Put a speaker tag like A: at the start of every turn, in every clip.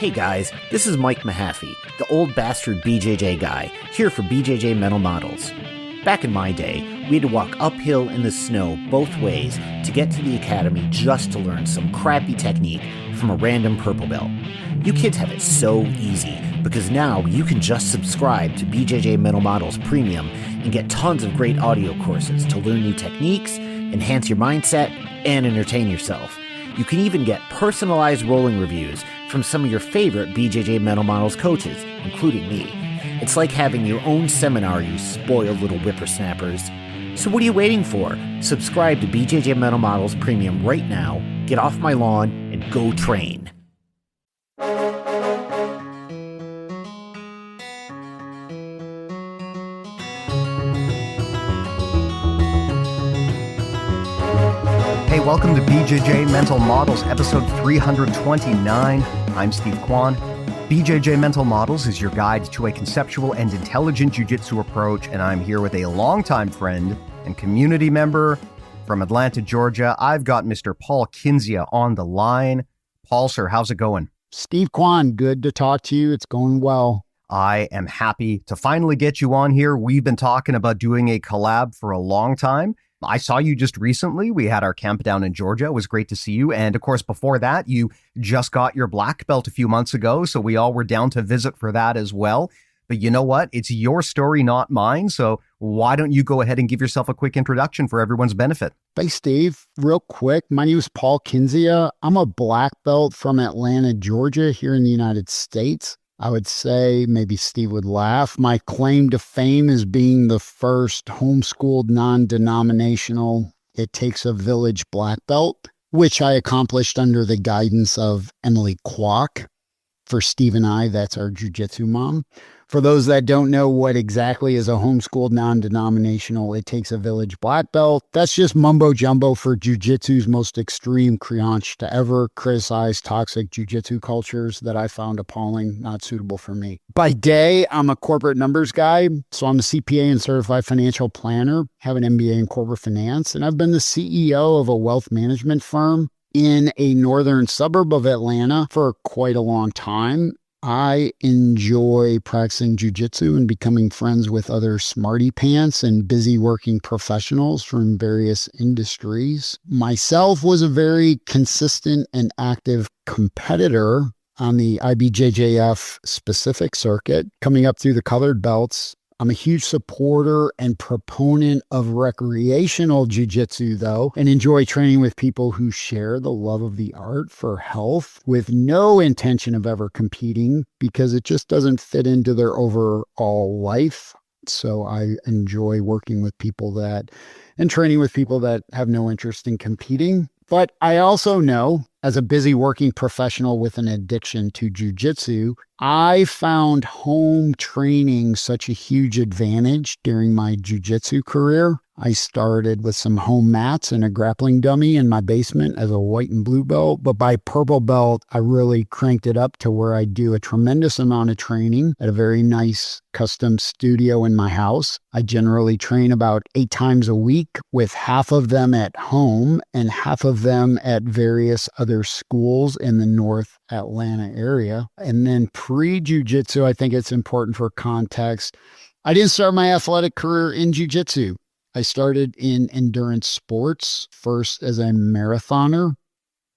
A: Hey guys, this is Mike Mahaffey, the old bastard BJJ guy, here for BJJ Mental Models. Back in my day, we had to walk uphill in the snow both ways to get to the academy just to learn some crappy technique from a random purple belt. You kids have it so easy because now you can just subscribe to BJJ Mental Models Premium and get tons of great audio courses to learn new techniques, enhance your mindset, and entertain yourself. You can even get personalized rolling reviews from some of your favorite BJJ Mental Models coaches, including me. It's like having your own seminar, you spoiled little whippersnappers. So what are you waiting for? Subscribe to BJJ Mental Models Premium right now, get off my lawn, and go train.
B: Hey, welcome to BJJ Mental Models, episode 329. I'm Steve Kwon. BJJ Mental Models is your guide to a conceptual and intelligent jiu-jitsu approach, and I'm here with a longtime friend and community member from Atlanta, Georgia. I've got Mr. Paul Kindzia on the line. Paul, sir, how's it going?
C: Steve Kwon, good to talk to you. It's going well.
B: I am happy to finally get you on here. We've been talking about doing a collab for a long time. I saw you just recently. We had our camp down in Georgia. It was great to see you. And of course, before that, you just got your black belt a few months ago. So we all were down to visit for that as well. But you know what? It's your story, not mine. So why don't you go ahead and give yourself a quick introduction for everyone's benefit?
C: Thanks, Steve. Real quick, my name is Paul Kindzia. I'm a black belt from Atlanta, Georgia, here in the United States. I would say, maybe Steve would laugh, my claim to fame is being the first homeschooled, non-denominational, it takes a village black belt, which I accomplished under the guidance of Emily Kwok. For Steve and I, that's our jiu-jitsu mom. For those that don't know what exactly is a homeschooled, non-denominational, it takes a village black belt, that's just mumbo jumbo for jiu-jitsu's most extreme creanche to ever criticize toxic jiu-jitsu cultures that I found appalling, not suitable for me. By day, I'm a corporate numbers guy, so I'm a CPA and certified financial planner, have an MBA in corporate finance, and I've been the CEO of a wealth management firm in a northern suburb of Atlanta for quite a long time. I enjoy practicing jiu-jitsu and becoming friends with other smarty pants and busy working professionals from various industries. Myself was a very consistent and active competitor on the IBJJF specific circuit, coming up through the colored belts. I'm a huge supporter and proponent of recreational jiu-jitsu, though, and enjoy training with people who share the love of the art for health with no intention of ever competing because it just doesn't fit into their overall life. So I enjoy working with people and training with people that have no interest in competing. But I also know, as a busy working professional with an addiction to jiu-jitsu, I found home training such a huge advantage during my jiu-jitsu career. I started with some home mats and a grappling dummy in my basement as a white and blue belt, but by purple belt, I really cranked it up to where I do a tremendous amount of training at a very nice custom studio in my house. I generally train about 8 times a week, with half of them at home and half of them at various other schools in the North Atlanta area. And then pre-jiu-jitsu, I think it's important for context, I didn't start my athletic career in jiu-jitsu. I started in endurance sports, first as a marathoner,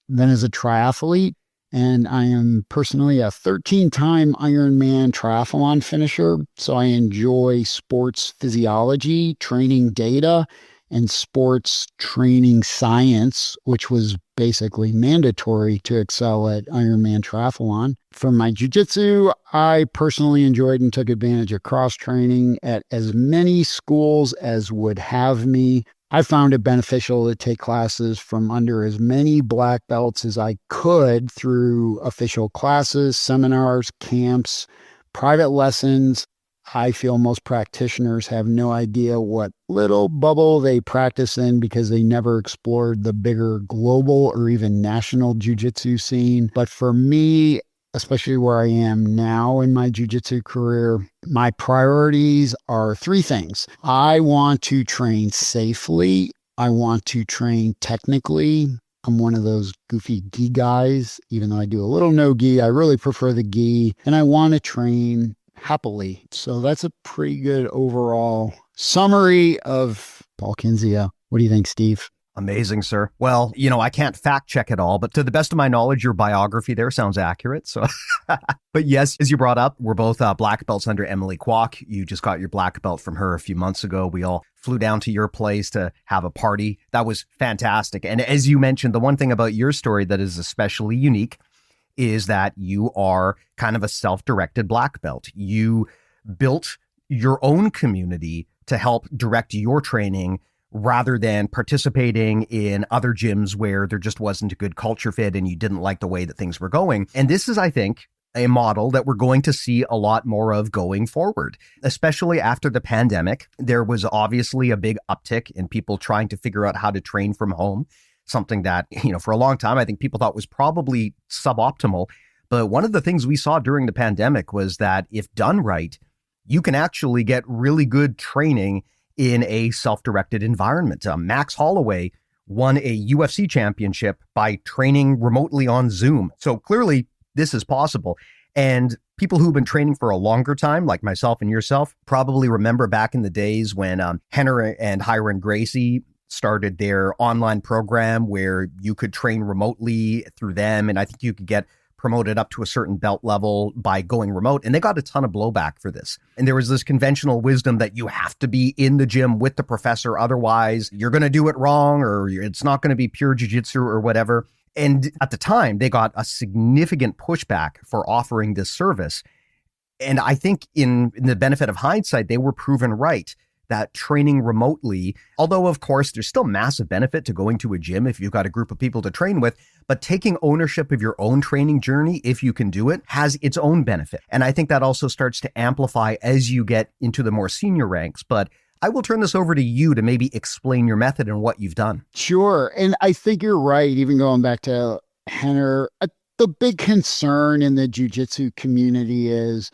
C: then as a triathlete, and I am personally a 13-time Ironman triathlon finisher, so I enjoy sports physiology, training data, and sports training science, which was basically mandatory to excel at Ironman triathlon. For my jiu-jitsu, I personally enjoyed and took advantage of cross-training at as many schools as would have me. I found it beneficial to take classes from under as many black belts as I could through official classes, seminars, camps, private lessons. I feel most practitioners have no idea what little bubble they practice in because they never explored the bigger global or even national jiu-jitsu scene. But for me, especially where I am now in my jiu-jitsu career, my priorities are 3 things. I want to train safely. I want to train technically. I'm one of those goofy gi guys. Even though I do a little no gi, I really prefer the gi, and I want to train happily. So that's a pretty good overall summary of Paul Kindzia. What do you think, Steve?
B: Amazing, sir. Well, I can't fact check it all, but to the best of my knowledge, your biography there sounds accurate. So, but yes, as you brought up, we're both black belts under Emily Kwok. You just got your black belt from her a few months ago. We all flew down to your place to have a party. That was fantastic. And as you mentioned, the one thing about your story that is especially unique is that you are kind of a self-directed black belt. You built your own community to help direct your training rather than participating in other gyms where there just wasn't a good culture fit and you didn't like the way that things were going. And this is, I think, a model that we're going to see a lot more of going forward, especially after the pandemic. There was obviously a big uptick in people trying to figure out how to train from home, something that, for a long time, I think people thought was probably suboptimal. But one of the things we saw during the pandemic was that if done right, you can actually get really good training in a self-directed environment. Max Holloway won a UFC championship by training remotely on Zoom. So clearly this is possible. And people who've been training for a longer time, like myself and yourself, probably remember back in the days when Henner and Hiron Gracie started their online program where you could train remotely through them. And I think you could get promoted up to a certain belt level by going remote. And they got a ton of blowback for this. And there was this conventional wisdom that you have to be in the gym with the professor. Otherwise, you're going to do it wrong, or it's not going to be pure jiu-jitsu or whatever. And at the time, they got a significant pushback for offering this service. And I think in the benefit of hindsight, they were proven right that training remotely, although of course there's still massive benefit to going to a gym if you've got a group of people to train with, but taking ownership of your own training journey, if you can do it, has its own benefit. And I think that also starts to amplify as you get into the more senior ranks. But I will turn this over to you to maybe explain your method and what you've done.
C: Sure. And I think you're right. Even going back to Henner, the big concern in the jiu-jitsu community is,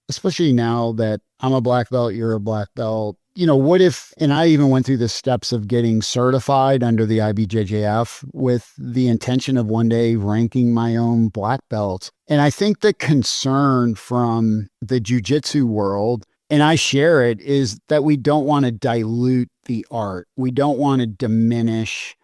C: especially now that I'm a black belt, you're a black belt, what if, and I even went through the steps of getting certified under the IBJJF with the intention of one day ranking my own black belt. And I think the concern from the jiu-jitsu world, and I share it, is that we don't want to dilute the art. We don't want to diminish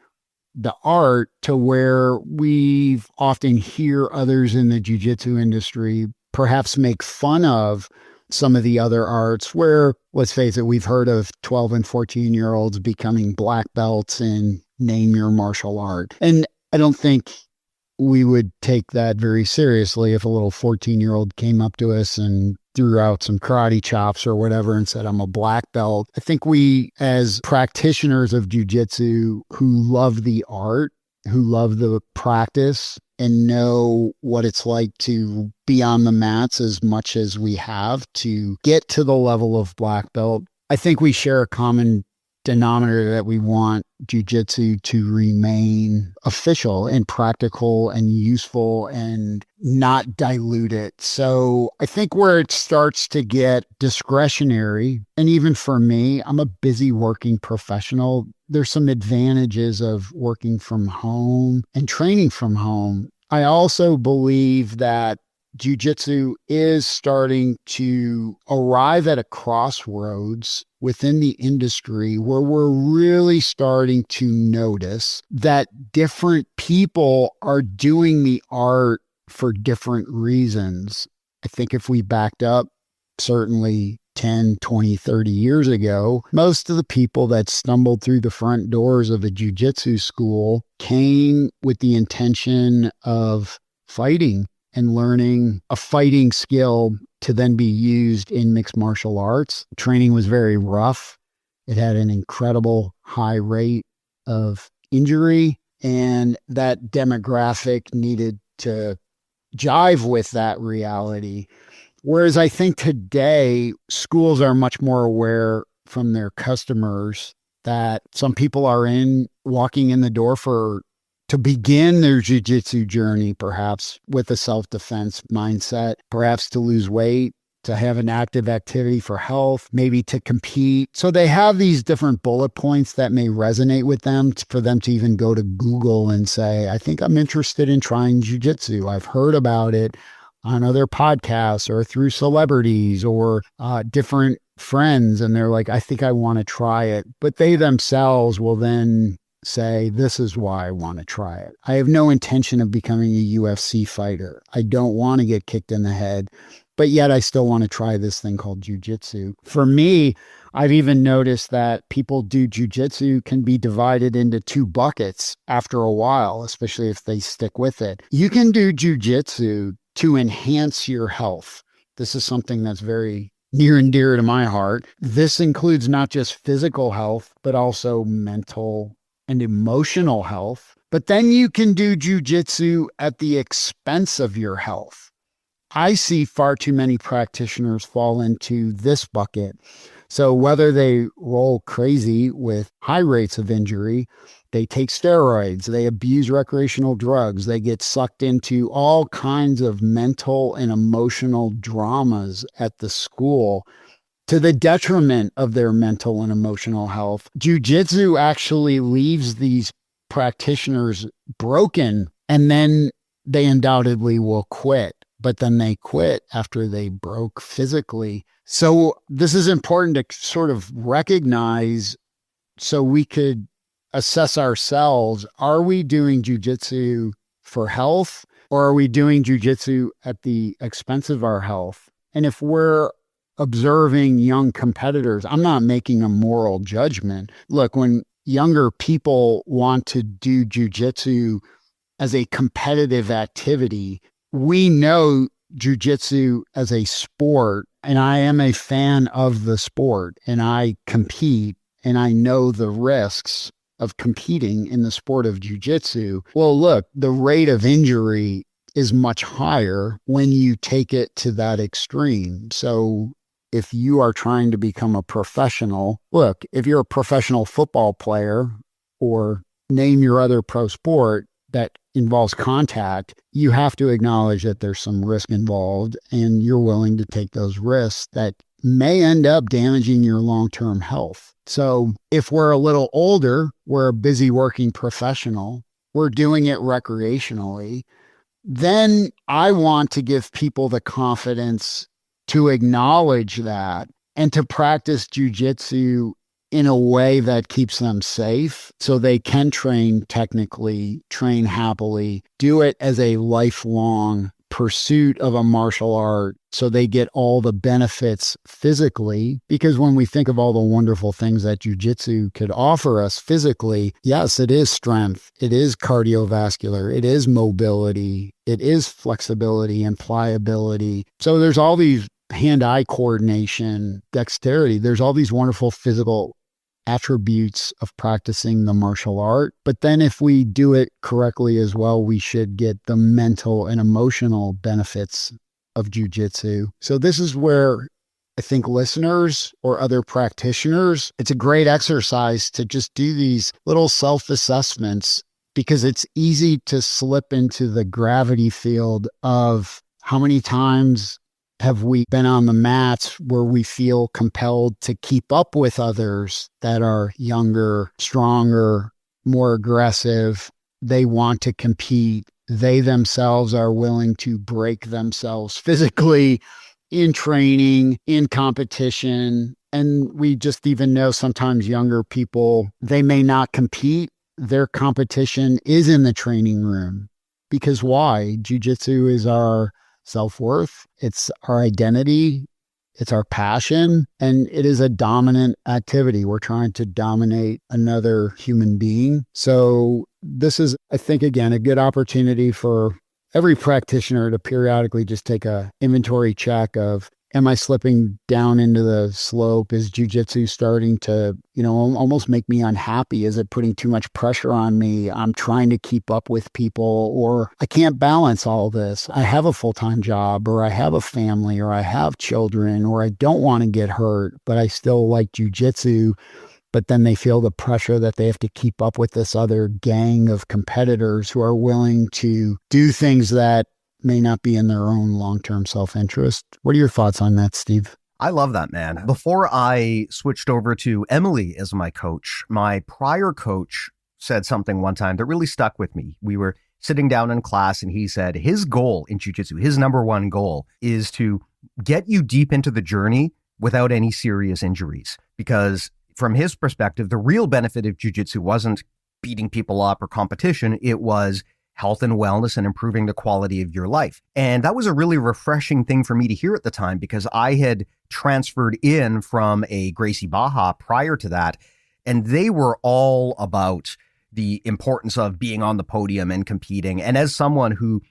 C: the art to where we often hear others in the jiu-jitsu industry perhaps make fun of some of the other arts where, let's face it, we've heard of 12 and 14-year-olds becoming black belts in name your martial art. And I don't think we would take that very seriously if a little 14-year-old came up to us and threw out some karate chops or whatever and said, I'm a black belt. I think we, as practitioners of jiu-jitsu who love the art, who love the practice, and know what it's like to be on the mats as much as we have to get to the level of black belt, I think we share a common denominator that we want jiu-jitsu to remain official and practical and useful and not dilute it. So I think where it starts to get discretionary, and even for me, I'm a busy working professional. There's some advantages of working from home and training from home. I also believe that jiu-jitsu is starting to arrive at a crossroads within the industry where we're really starting to notice that different people are doing the art for different reasons. I think if we backed up certainly 10, 20, 30 years ago, most of the people that stumbled through the front doors of a jiu-jitsu school came with the intention of fighting and learning a fighting skill to then be used in mixed martial arts. Training was very rough. It had an incredible high rate of injury, and that demographic needed to jive with that reality. Whereas I think today, schools are much more aware from their customers that some people are walking in the door to begin their jiu-jitsu journey, perhaps with a self-defense mindset, perhaps to lose weight, to have an active activity for health, maybe to compete. So they have these different bullet points that may resonate with them for them to even go to Google and say, I think I'm interested in trying jiu-jitsu. I've heard about it on other podcasts or through celebrities or different friends. And they're like, I think I want to try it. But they themselves will then say, this is why I want to try it. I have no intention of becoming a UFC fighter. I don't want to get kicked in the head, but yet I still want to try this thing called jiu-jitsu. For me, I've even noticed that people do jiu-jitsu can be divided into two buckets after a while, especially if they stick with it. You can do jiu-jitsu to enhance your health. This is something that's very near and dear to my heart. This includes not just physical health, but also mental and emotional health. But then you can do jiu-jitsu at the expense of your health. I see far too many practitioners fall into this bucket. So whether they roll crazy with high rates of injury, they take steroids, they abuse recreational drugs, they get sucked into all kinds of mental and emotional dramas at the school to the detriment of their mental and emotional health. Jiu-jitsu actually leaves these practitioners broken, and then they undoubtedly will quit. But then they quit after they broke physically. So this is important to sort of recognize so we could assess ourselves. Are we doing jiu-jitsu for health, or are we doing jiu-jitsu at the expense of our health? And if we're observing young competitors, I'm not making a moral judgment. Look, when younger people want to do jiu-jitsu as a competitive activity, we know jiu-jitsu as a sport, and I am a fan of the sport, and I compete, and I know the risks of competing in the sport of jiu-jitsu. Well, look, the rate of injury is much higher when you take it to that extreme. So if you are trying to become a professional, look, if you're a professional football player or name your other pro sport that involves contact, you have to acknowledge that there's some risk involved, and you're willing to take those risks that may end up damaging your long-term health. So if we're a little older, we're a busy working professional, we're doing it recreationally, then I want to give people the confidence to acknowledge that and to practice jiu-jitsu in a way that keeps them safe so they can train technically, train happily, do it as a lifelong pursuit of a martial art so they get all the benefits physically. Because when we think of all the wonderful things that jiu-jitsu could offer us physically, yes, it is strength, it is cardiovascular, it is mobility, it is flexibility and pliability. So there's all these hand-eye coordination, dexterity, there's all these wonderful physical attributes of practicing the martial art. But then if we do it correctly as well, we should get the mental and emotional benefits of jiu-jitsu. So this is where I think listeners or other practitioners, it's a great exercise to just do these little self-assessments, because it's easy to slip into the gravity field of how many times have we been on the mats where we feel compelled to keep up with others that are younger, stronger, more aggressive. They want to compete. They themselves are willing to break themselves physically in training, in competition. And we just even know sometimes younger people, they may not compete. Their competition is in the training room. Because why? Jiu-jitsu is our self-worth, it's our identity, it's our passion, and it is a dominant activity. We're trying to dominate another human being. So this is, I think, again, a good opportunity for every practitioner to periodically just take a inventory check of, am I slipping down into the slope? Is jiu-jitsu starting to, almost make me unhappy? Is it putting too much pressure on me? I'm trying to keep up with people, or I can't balance all this. I have a full-time job, or I have a family, or I have children, or I don't want to get hurt, but I still like jiu-jitsu. But then they feel the pressure that they have to keep up with this other gang of competitors who are willing to do things that may not be in their own long-term self-interest. What are your thoughts on that, Steve?
B: I love that, man. Before I switched over to Emily as my coach, my prior coach said something one time that really stuck with me. We were sitting down in class and he said his goal in jiu-jitsu, his number one goal is to get you deep into the journey without any serious injuries. Because from his perspective, the real benefit of jiu-jitsu wasn't beating people up or competition. It was health and wellness and improving the quality of your life. And that was a really refreshing thing for me to hear at the time, because I had transferred in from a Gracie Baja prior to that. And they were all about the importance of being on the podium and competing. And as someone who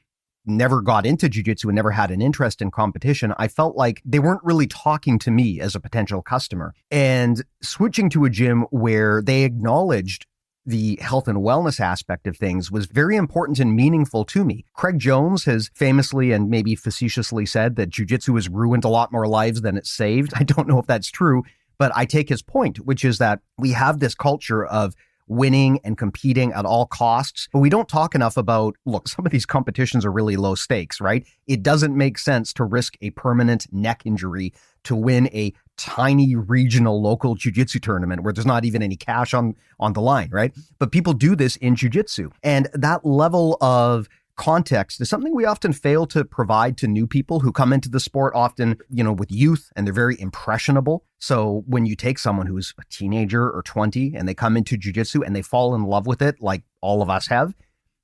B: never got into jiu-jitsu and never had an interest in competition, I felt like they weren't really talking to me as a potential customer. And switching to a gym where they acknowledged the health and wellness aspect of things was very important and meaningful to me. Craig Jones has famously and maybe facetiously said that jiu-jitsu has ruined a lot more lives than it's saved. I don't know if that's true, but I take his point, which is that we have this culture of winning and competing at all costs, but we don't talk enough about, look, some of these competitions are really low stakes, right? It doesn't make sense to risk a permanent neck injury to win a tiny regional local jiu-jitsu tournament where there's not even any cash on the line, right? But people do this in jiu-jitsu. And that level of context is something we often fail to provide to new people who come into the sport, often, with youth, and they're very impressionable. So when you take someone who's a teenager or 20 and they come into jiu-jitsu and they fall in love with it, like all of us have,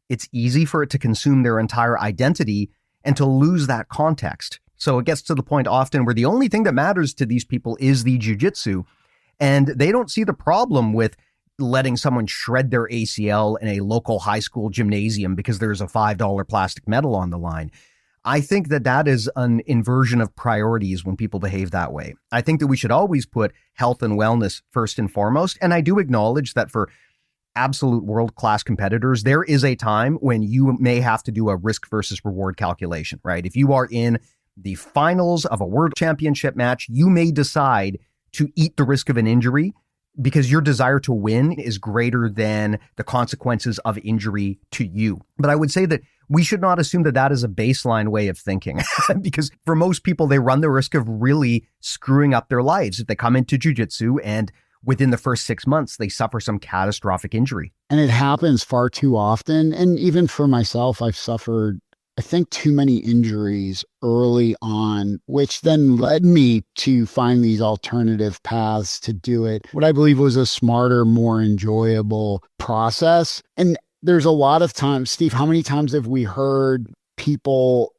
B: it's easy for it to consume their entire identity and to lose that context. So it gets to the point often where the only thing that matters to these people is the jiu-jitsu, and they don't see the problem with letting someone shred their ACL in a local high school gymnasium because there's a $5 plastic medal on the line. I think that is an inversion of priorities when people behave that way. I think that we should always put health and wellness first and foremost. And I do acknowledge that for absolute world-class competitors, there is a time when you may have to do a risk versus reward calculation, right? If you are in the finals of a world championship match, you may decide to eat the risk of an injury because your desire to win is greater than the consequences of injury to you. But I would say that we should not assume that is a baseline way of thinking because for most people, they run the risk of really screwing up their lives if they come into jiu-jitsu and within the first 6 months, they suffer some catastrophic injury.
C: And it happens far too often. And even for myself, I've suffered, I think, too many injuries early on, which then led me to find these alternative paths to do it. What I believe was a smarter, more enjoyable process. And there's a lot of times, Steve, how many times have we heard people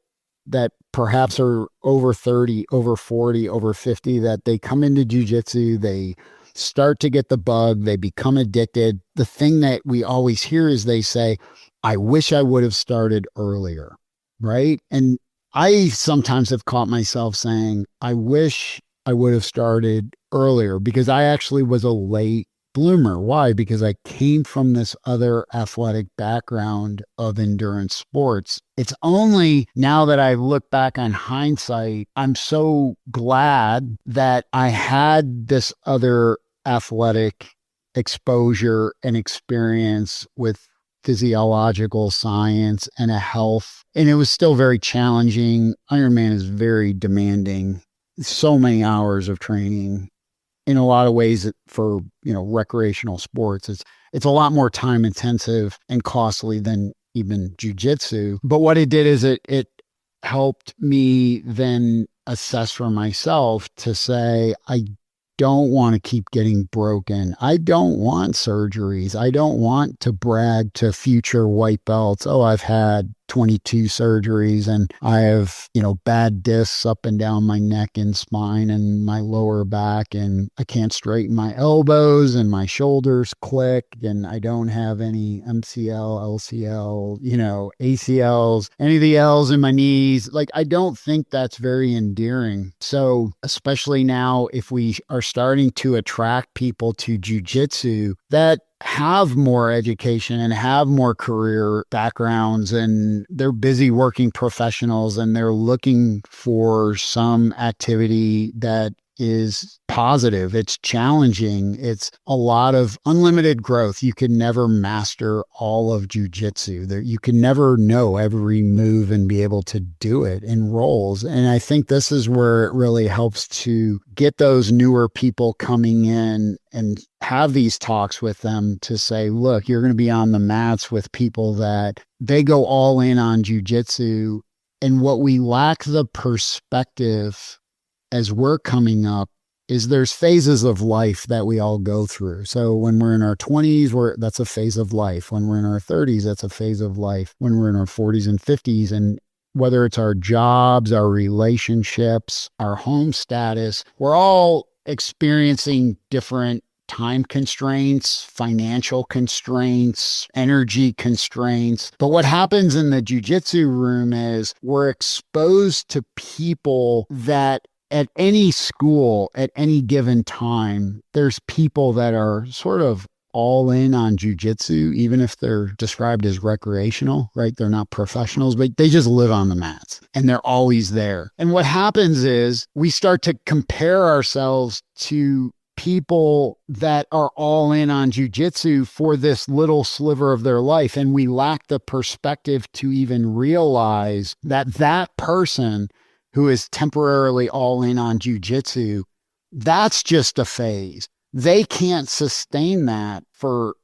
C: that perhaps are over 30, over 40, over 50, that they come into jiu-jitsu, they start to get the bug, they become addicted. The thing that we always hear is they say, I wish I would have started earlier. Right. And I sometimes have caught myself saying, I wish I would have started earlier because I actually was a late bloomer. Why? Because I came from this other athletic background of endurance sports. It's only now that I look back on hindsight, I'm so glad that I had this other athletic exposure and experience with physiological science and a health. And it was still very challenging. Ironman is very demanding. So many hours of training. In a lot of ways for, recreational sports, it's a lot more time intensive and costly than even jiu-jitsu. But what it did is it helped me then assess for myself to say, I don't want to keep getting broken. I don't want surgeries. I don't want to brag to future white belts. Oh, I've had 22 surgeries and I have, bad discs up and down my neck and spine and my lower back, and I can't straighten my elbows and my shoulders click, and I don't have any MCL, LCL, ACLs, any of the L's in my knees. Like, I don't think that's very endearing. So especially now, if we are starting to attract people to jiu-jitsu that have more education and have more career backgrounds, and they're busy working professionals, and they're looking for some activity that is positive. It's challenging. It's a lot of unlimited growth. You can never master all of jiu-jitsu. You can never know every move and be able to do it in roles. And I think this is where it really helps to get those newer people coming in and have these talks with them to say, look, you're going to be on the mats with people that they go all in on jiu-jitsu. And what we lack the perspective as we're coming up is there's phases of life that we all go through. So when we're in our 20s, that's a phase of life. When we're in our 30s, that's a phase of life. When we're in our 40s and 50s, and whether it's our jobs, our relationships, our home status, we're all experiencing different time constraints, financial constraints, energy constraints. But what happens in the jiu-jitsu room is we're exposed to people that at any school, at any given time, there's people that are sort of all in on jiu-jitsu, even if they're described as recreational, right? They're not professionals, but they just live on the mats and they're always there. And what happens is we start to compare ourselves to people that are all in on jiu-jitsu for this little sliver of their life. And we lack the perspective to even realize that that person who is temporarily all in on jiu-jitsu, that's just a phase. They can't sustain that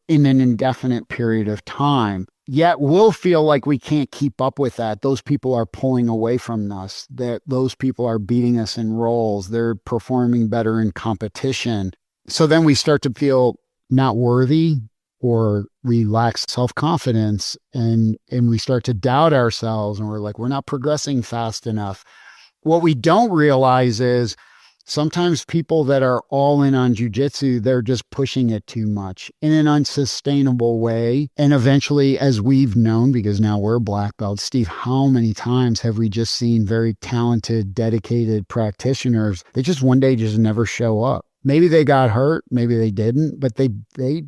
C: in an indefinite period of time. Yet we'll feel like we can't keep up with that. Those people are pulling away from us. Those people are beating us in roles. They're performing better in competition. So then we start to feel not worthy, or we lack self-confidence, and we start to doubt ourselves, and we're like, we're not progressing fast enough. What we don't realize is sometimes people that are all in on jiu-jitsu, they're just pushing it too much in an unsustainable way. And eventually, as we've known, because now we're black belts, Steve, how many times have we just seen very talented, dedicated practitioners that just one day just never show up? Maybe they got hurt, maybe they didn't, but they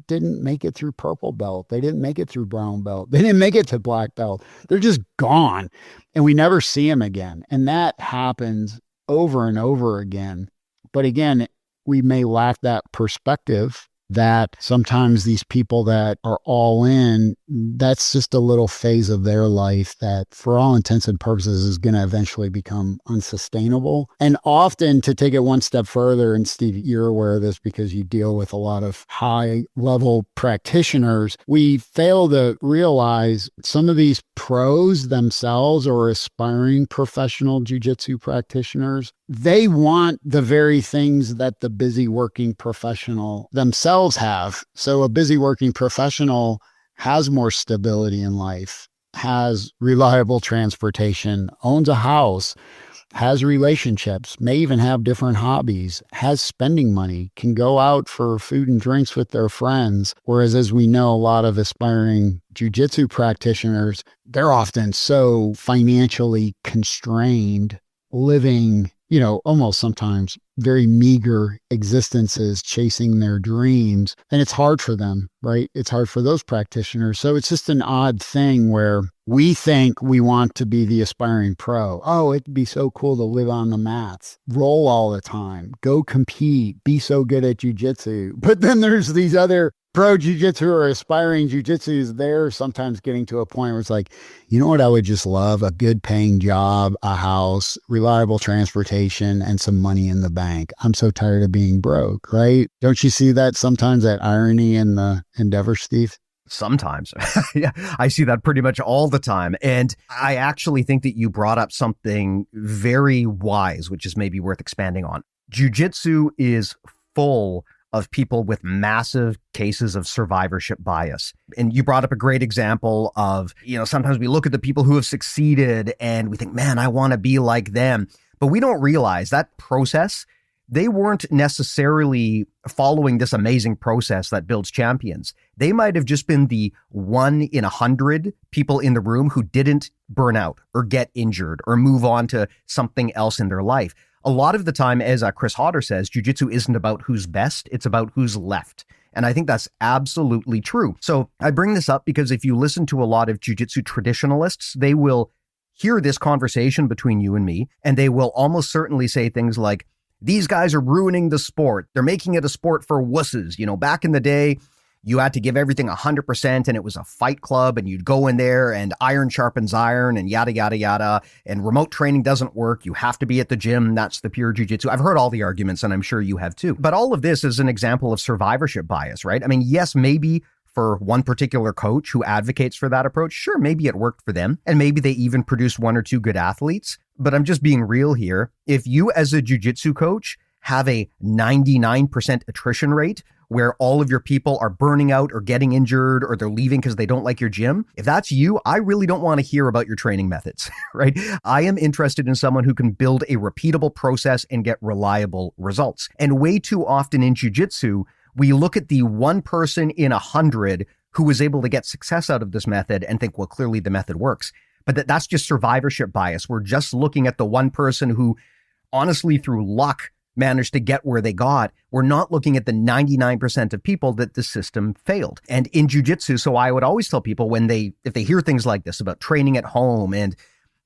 C: didn't make it through purple belt. They didn't make it through brown belt. They didn't make it to black belt. They're just gone, and we never see them again. And that happens over and over again. But again, we may lack that perspective that sometimes these people that are all in, that's just a little phase of their life that for all intents and purposes is going to eventually become unsustainable. And often, to take it one step further, and Steve, you're aware of this because you deal with a lot of high level practitioners, we fail to realize some of these pros themselves or aspiring professional jiu-jitsu practitioners, they want the very things that the busy working professional themselves have. So a busy working professional has more stability in life, has reliable transportation, owns a house, has relationships, may even have different hobbies, has spending money, can go out for food and drinks with their friends. Whereas, as we know, a lot of aspiring jiu-jitsu practitioners, they're often so financially constrained, living, almost sometimes very meager existences, chasing their dreams. And it's hard for them, right? It's hard for those practitioners. So it's just an odd thing where we think we want to be the aspiring pro. Oh, it'd be so cool to live on the mats, roll all the time, go compete, be so good at jiu-jitsu. But then there's these other pro jiu-jitsu or aspiring jiu-jitsus, they're sometimes getting to a point where it's like, you know what I would just love? A good paying job, a house, reliable transportation, and some money in the bank. I'm so tired of being broke, right? Don't you see that sometimes, that irony in the endeavor, Steve?
B: Sometimes. Yeah, I see that pretty much all the time. And I actually think that you brought up something very wise, which is maybe worth expanding on. Jiu-jitsu is full of people with massive cases of survivorship bias. And you brought up a great example of, sometimes we look at the people who have succeeded and we think, man, I want to be like them. But we don't realize that process, they weren't necessarily following this amazing process that builds champions. They might have just been the 1 in 100 people in the room who didn't burn out or get injured or move on to something else in their life. A lot of the time, as Chris Hodder says, jiu-jitsu isn't about who's best, it's about who's left. And I think that's absolutely true. So I bring this up because if you listen to a lot of jiu-jitsu traditionalists, they will hear this conversation between you and me, and they will almost certainly say things like, these guys are ruining the sport. They're making it a sport for wusses. Back in the day, you had to give everything 100% and it was a fight club and you'd go in there and iron sharpens iron and yada, yada, yada. And remote training doesn't work. You have to be at the gym. That's the pure jiu-jitsu. I've heard all the arguments and I'm sure you have too. But all of this is an example of survivorship bias, right? I mean, yes, maybe for one particular coach who advocates for that approach, sure, maybe it worked for them. And maybe they even produced one or two good athletes. But I'm just being real here. If you as a jiu-jitsu coach have a 99% attrition rate, where all of your people are burning out or getting injured or they're leaving because they don't like your gym. If that's you, I really don't want to hear about your training methods, right? I am interested in someone who can build a repeatable process and get reliable results. And way too often in jiu-jitsu, we look at the one person in 100 who was able to get success out of this method and think, well, clearly the method works. But that's just survivorship bias. We're just looking at the one person who, honestly, through luck, managed to get where they got. We're not looking at the 99% of people that the system failed. And in jiu-jitsu, so I would always tell people if they hear things like this about training at home and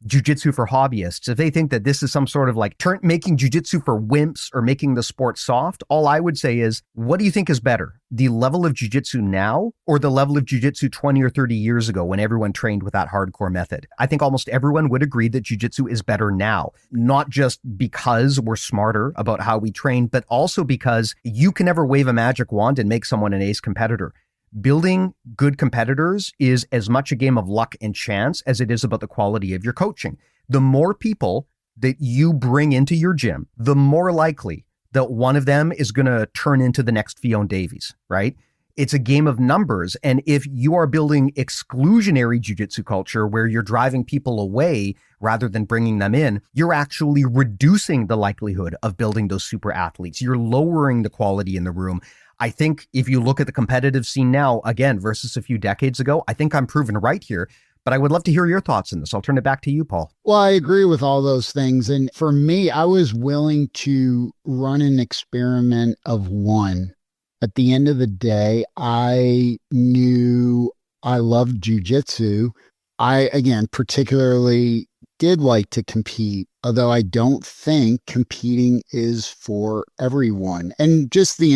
B: jiu-jitsu for hobbyists, if they think that this is some sort of like making jiu-jitsu for wimps or making the sport soft, all I would say is, what do you think is better? The level of jiu-jitsu now or the level of jiu-jitsu 20 or 30 years ago when everyone trained with that hardcore method? I think almost everyone would agree that jiu-jitsu is better now, not just because we're smarter about how we train, but also because you can never wave a magic wand and make someone an ace competitor. Building good competitors is as much a game of luck and chance as it is about the quality of your coaching. The more people that you bring into your gym, the more likely that one of them is going to turn into the next Fiona Davies, right? It's a game of numbers. And if you are building exclusionary jiu-jitsu culture where you're driving people away rather than bringing them in, you're actually reducing the likelihood of building those super athletes. You're lowering the quality in the room. I think if you look at the competitive scene now, again, versus a few decades ago, I think I'm proven right here. But I would love to hear your thoughts on this. I'll turn it back to you, Paul.
C: Well, I agree with all those things. And for me, I was willing to run an experiment of one. At the end of the day, I knew I loved jiu-jitsu. I, again, particularly did like to compete, although I don't think competing is for everyone. And just the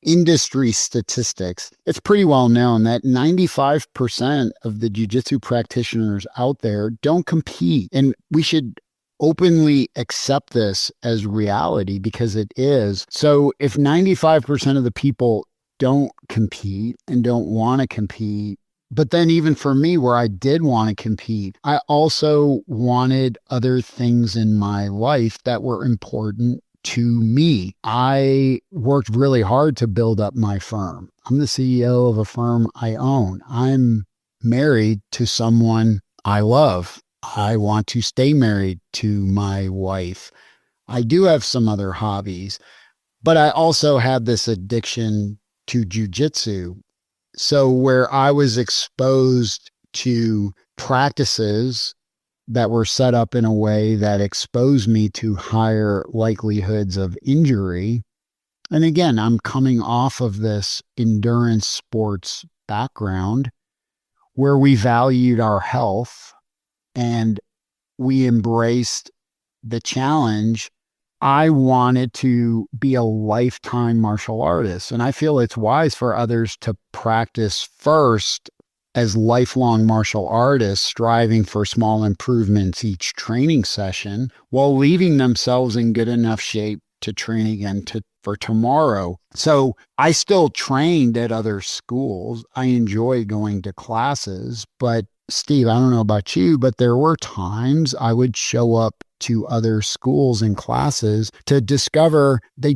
C: industry statistics, it's pretty well known that 95% of the jiu-jitsu practitioners out there don't compete. And we should openly accept this as reality because it is. So if 95% of the people don't compete and don't want to compete, but then even for me, where I did want to compete, I also wanted other things in my life that were important to me. I worked really hard to build up my firm. I'm the CEO of a firm I own. I'm married to someone I love. I want to stay married to my wife. I do have some other hobbies, but I also had this addiction to jiu-jitsu. So where I was exposed to practices that were set up in a way that exposed me to higher likelihoods of injury. And again, I'm coming off of this endurance sports background where we valued our health and we embraced the challenge. I wanted to be a lifetime martial artist, and I feel it's wise for others to practice first as lifelong martial artists, striving for small improvements each training session while leaving themselves in good enough shape to train again for tomorrow. So I still trained at other schools. I enjoy going to classes, but Steve, I don't know about you, but there were times I would show up to other schools and classes to discover the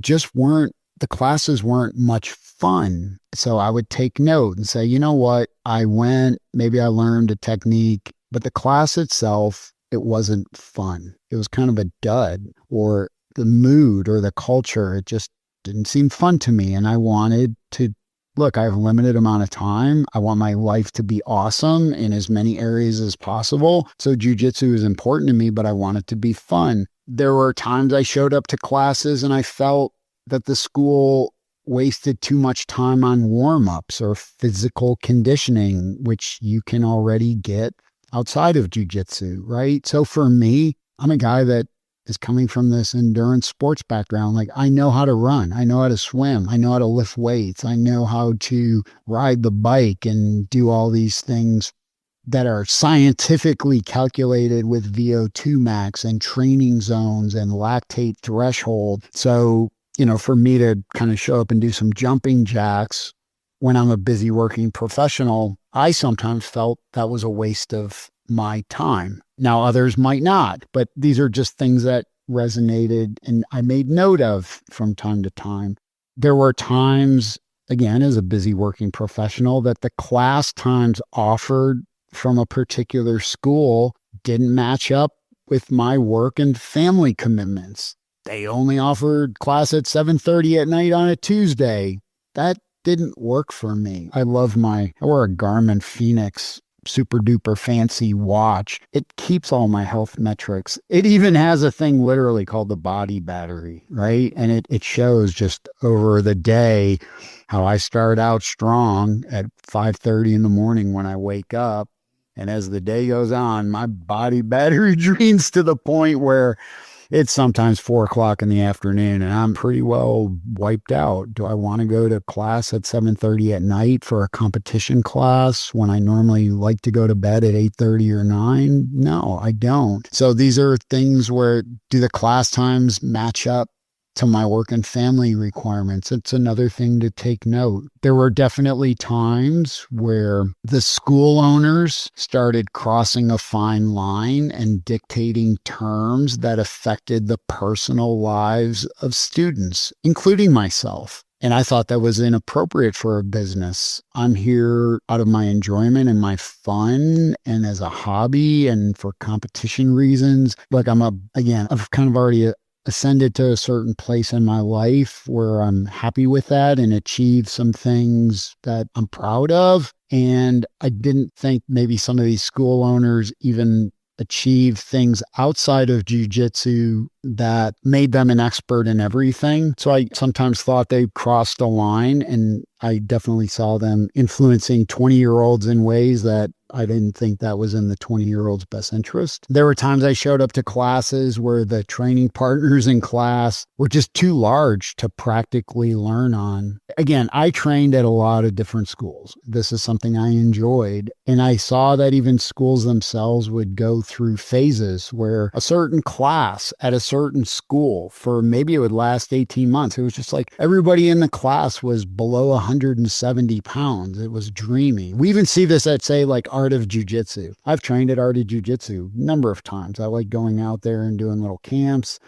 C: classes weren't much fun. So I would take note and say, you know what, I went, maybe I learned a technique, but the class itself, it wasn't fun. It was kind of a dud, or the mood or the culture, it just didn't seem fun to me. And I wanted to look, I have a limited amount of time. I want my life to be awesome in as many areas as possible. So jiu-jitsu is important to me, but I want it to be fun. There were times I showed up to classes and I felt that the school wasted too much time on warm-ups or physical conditioning, which you can already get outside of jiu-jitsu, right? So for me, I'm a guy that is coming from this endurance sports background. Like, I know how to run. I know how to swim. I know how to lift weights. I know how to ride the bike and do all these things that are scientifically calculated with VO2 max and training zones and lactate threshold. So, for me to kind of show up and do some jumping jacks when I'm a busy working professional, I sometimes felt that was a waste of my time. Now, others might not, but these are just things that resonated and I made note of from time to time. There were times, again, as a busy working professional, that the class times offered from a particular school didn't match up with my work and family commitments. They only offered class at 7:30 at night on a Tuesday. That didn't work for me. I wear a Garmin Phoenix super duper fancy watch. It keeps all my health metrics. It even has a thing literally called the body battery, right? And it shows just over the day how I start out strong at 5:30 in the morning when I wake up. And as the day goes on, my body battery drains to the point where it's sometimes 4:00 in the afternoon and I'm pretty well wiped out. Do I want to go to class at 7:30 at night for a competition class when I normally like to go to bed at 8:30 or 9? No, I don't. So these are things where, do the class times match up to my work and family requirements? It's another thing to take note. There were definitely times where the school owners started crossing a fine line and dictating terms that affected the personal lives of students, including myself. And I thought that was inappropriate for a business. I'm here out of my enjoyment and my fun and as a hobby and for competition reasons. Like I've kind of already ascended to a certain place in my life where I'm happy with that and achieved some things that I'm proud of. And I didn't think maybe some of these school owners even achieve things outside of jiu-jitsu that made them an expert in everything. So I sometimes thought they crossed a line, and I definitely saw them influencing 20-year-olds in ways that I didn't think that was in the 20-year-old's best interest. There were times I showed up to classes where the training partners in class were just too large to practically learn on. Again, I trained at a lot of different schools. This is something I enjoyed. And I saw that even schools themselves would go through phases where a certain class at a certain school, for maybe it would last 18 months. It was just like everybody in the class was below 170 pounds. It was dreamy. We even see this at, say, like Art of Jiu-Jitsu. I've trained at Art of Jiu-Jitsu a number of times. I like going out there and doing little camps.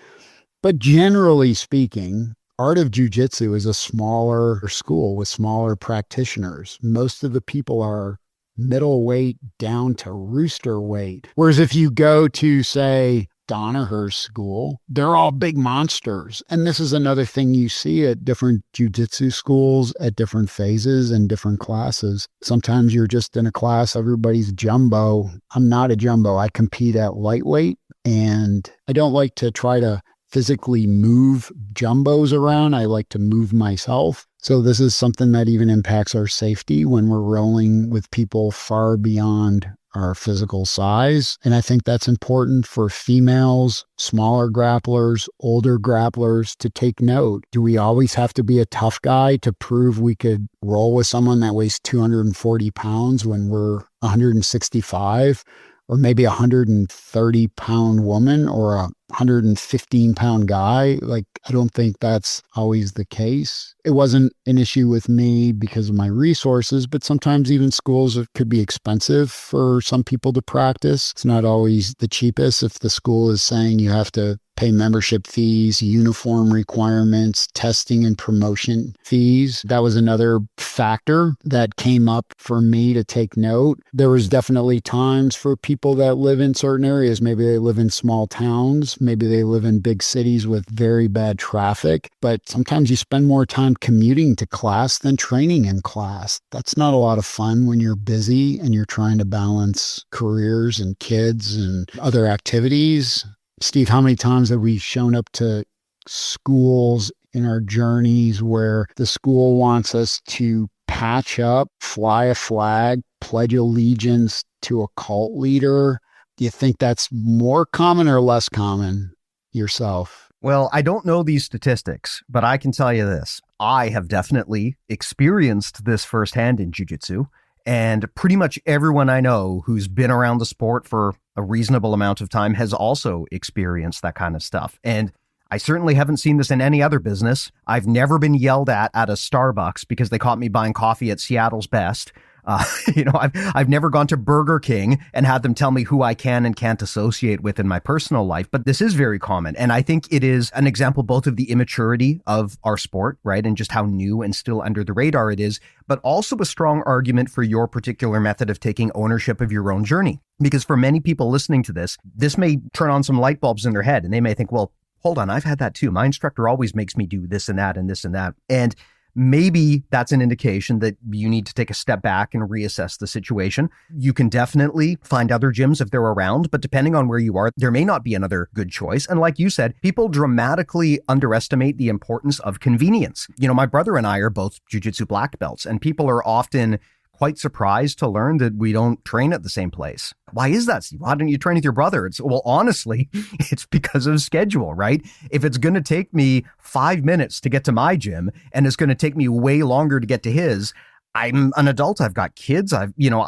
C: But generally speaking, Art of Jiu-Jitsu is a smaller school with smaller practitioners. Most of the people are middleweight down to rooster weight. Whereas if you go to, say, Danaher's school, they're all big monsters. And this is another thing you see at different jiu-jitsu schools at different phases and different classes. Sometimes you're just in a class, everybody's jumbo. I'm not a jumbo. I compete at lightweight, and I don't like to try to physically move jumbos around. I like to move myself. So this is something that even impacts our safety when we're rolling with people far beyond our physical size. And I think that's important for females, smaller grapplers, older grapplers to take note. Do we always have to be a tough guy to prove we could roll with someone that weighs 240 pounds when we're 165? Or maybe a 130-pound woman or a 115-pound guy? Like, I don't think that's always the case. It wasn't an issue with me because of my resources, but sometimes even schools could be expensive for some people to practice. It's not always the cheapest. If the school is saying you have to pay membership fees, uniform requirements, testing and promotion fees. That was another factor that came up for me to take note. There was definitely times for people that live in certain areas. Maybe they live in small towns. Maybe they live in big cities with very bad traffic. But sometimes you spend more time commuting to class than training in class. That's not a lot of fun when you're busy and you're trying to balance careers and kids and other activities. Steve, how many times have we shown up to schools in our journeys where the school wants us to patch up, fly a flag, pledge allegiance to a cult leader? Do you think that's more common or less common? yourself?
B: Well, I don't know these statistics, but I can tell you this. I have definitely experienced this firsthand in jiu-jitsu, and pretty much everyone I know who's been around the sport for a reasonable amount of time has also experienced that kind of stuff. And I certainly haven't seen this in any other business. I've never been yelled at a Starbucks because they caught me buying coffee at Seattle's Best. I've never gone to Burger King and had them tell me who I can and can't associate with in my personal life, but this is very common. And I think it is an example both of the immaturity of our sport, right? And just how new and still under the radar it is, but also a strong argument for your particular method of taking ownership of your own journey. Because for many people listening to this may turn on some light bulbs in their head and they may think, well, hold on, I've had that too. My instructor always makes me do this and that and this and that. And maybe that's an indication that you need to take a step back and reassess the situation. You can definitely find other gyms if they're around, but depending on where you are, there may not be another good choice. And like you said, people dramatically underestimate the importance of convenience. My brother and I are both jiu-jitsu black belts, and people are often quite surprised to learn that we don't train at the same place. Why is that, Steve? Why don't you train with your brother? Well, honestly, it's because of schedule, right? If it's going to take me 5 minutes to get to my gym and it's going to take me way longer to get to his, I'm an adult. I've got kids. I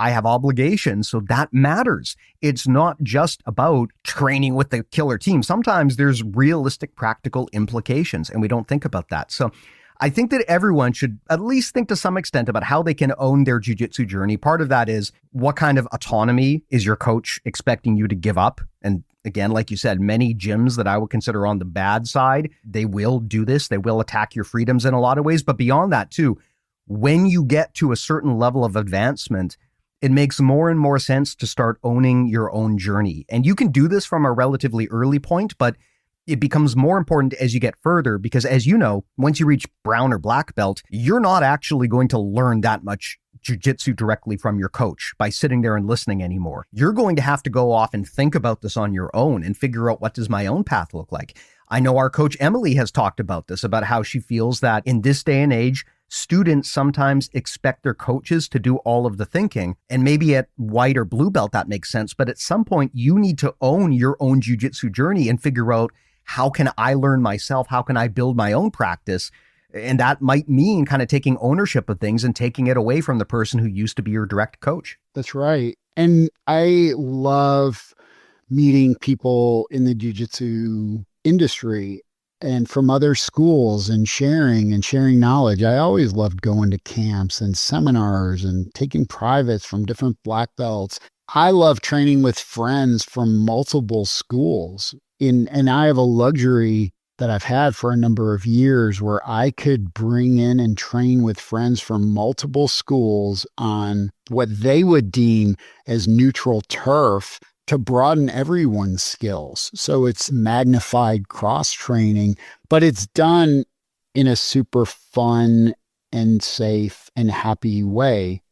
B: have obligations. So that matters. It's not just about training with the killer team. Sometimes there's realistic, practical implications, and we don't think about that. So I think that everyone should at least think to some extent about how they can own their jiu-jitsu journey. Part of that is, what kind of autonomy is your coach expecting you to give up? And again, like you said, many gyms that I would consider on the bad side, they will do this. They will attack your freedoms in a lot of ways. But beyond that too, when you get to a certain level of advancement, it makes more and more sense to start owning your own journey. And you can do this from a relatively early point, but it becomes more important as you get further, because as you know, once you reach brown or black belt, you're not actually going to learn that much jiu-jitsu directly from your coach by sitting there and listening anymore. You're going to have to go off and think about this on your own and figure out, what does my own path look like? I know our coach Emily has talked about this, about how she feels that in this day and age, students sometimes expect their coaches to do all of the thinking. And maybe at white or blue belt, that makes sense. But at some point, you need to own your own jiu-jitsu journey and figure out, how can I learn myself? How can I build my own practice? And that might mean kind of taking ownership of things and taking it away from the person who used to be your direct coach.
C: That's right. And I love meeting people in the jiu-jitsu industry and from other schools and sharing knowledge. I always loved going to camps and seminars and taking privates from different black belts. I love training with friends from multiple schools. And I have a luxury that I've had for a number of years where I could bring in and train with friends from multiple schools on what they would deem as neutral turf to broaden everyone's skills. So it's magnified cross training, but it's done in a super fun and safe and happy way.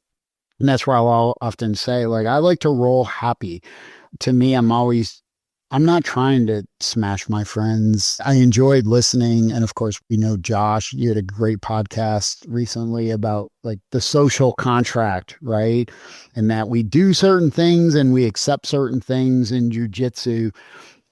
C: And that's why I'll often say, I like to roll happy. To me, I'm not trying to smash my friends. I enjoyed listening. And of course, Josh, you had a great podcast recently about the social contract, right? And that we do certain things and we accept certain things in jiu-jitsu.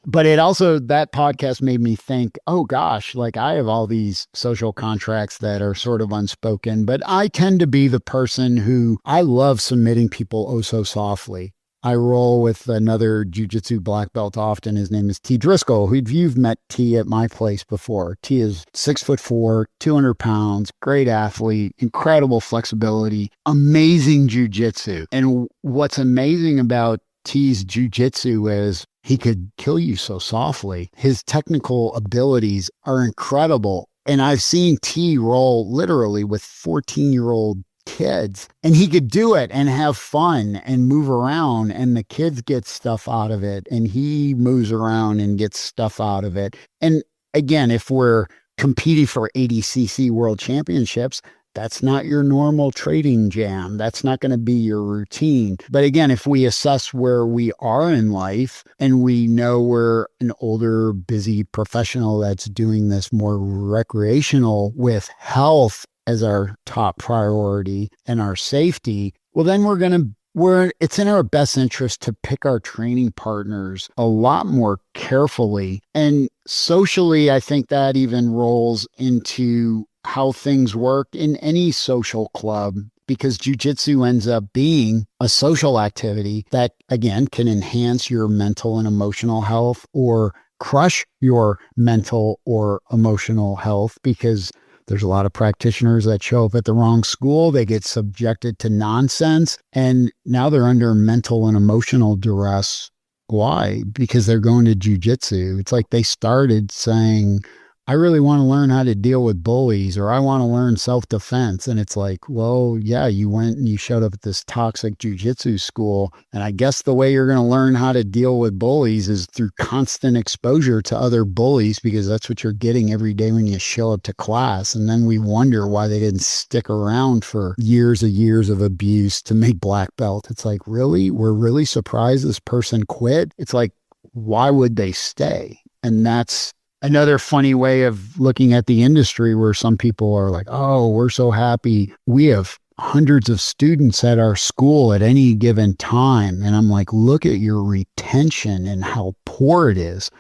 C: But that podcast made me think, oh gosh, I have all these social contracts that are sort of unspoken, but I tend to be the person who I love submitting people oh so softly. I roll with another jiu-jitsu black belt often. His name is T. Driscoll, who you've met T at my place before. T is 6'4", 200 pounds, great athlete, incredible flexibility, amazing jiu-jitsu. And what's amazing about T's jiu-jitsu is he could kill you so softly. His technical abilities are incredible. And I've seen T roll literally with 14-year-old kids, and he could do it and have fun and move around, and the kids get stuff out of it, and he moves around and gets stuff out of it. And again, if we're competing for ADCC World Championships, that's not your normal trading jam. That's not going to be your routine. But again, if we assess where we are in life and we know we're an older, busy professional that's doing this more recreational with health as our top priority and our safety, well, then we're going to it's in our best interest to pick our training partners a lot more carefully. And socially, I think that even rolls into how things work in any social club, because jiu-jitsu ends up being a social activity that, again, can enhance your mental and emotional health or crush your mental or emotional health, because there's a lot of practitioners that show up at the wrong school. They get subjected to nonsense, and now they're under mental and emotional duress. Why? Because they're going to jiu-jitsu. It's like they started saying, I really want to learn how to deal with bullies, or I want to learn self-defense. And it's like, well, yeah, you went and you showed up at this toxic jiu-jitsu school. And I guess the way you're going to learn how to deal with bullies is through constant exposure to other bullies, because that's what you're getting every day when you show up to class. And then we wonder why they didn't stick around for years and years of abuse to make black belt. It's like, really? We're really surprised this person quit? It's like, why would they stay? And that's another funny way of looking at the industry, where some people are like, oh, we're so happy. We have hundreds of students at our school at any given time. And I'm like, look at your retention and how poor it is.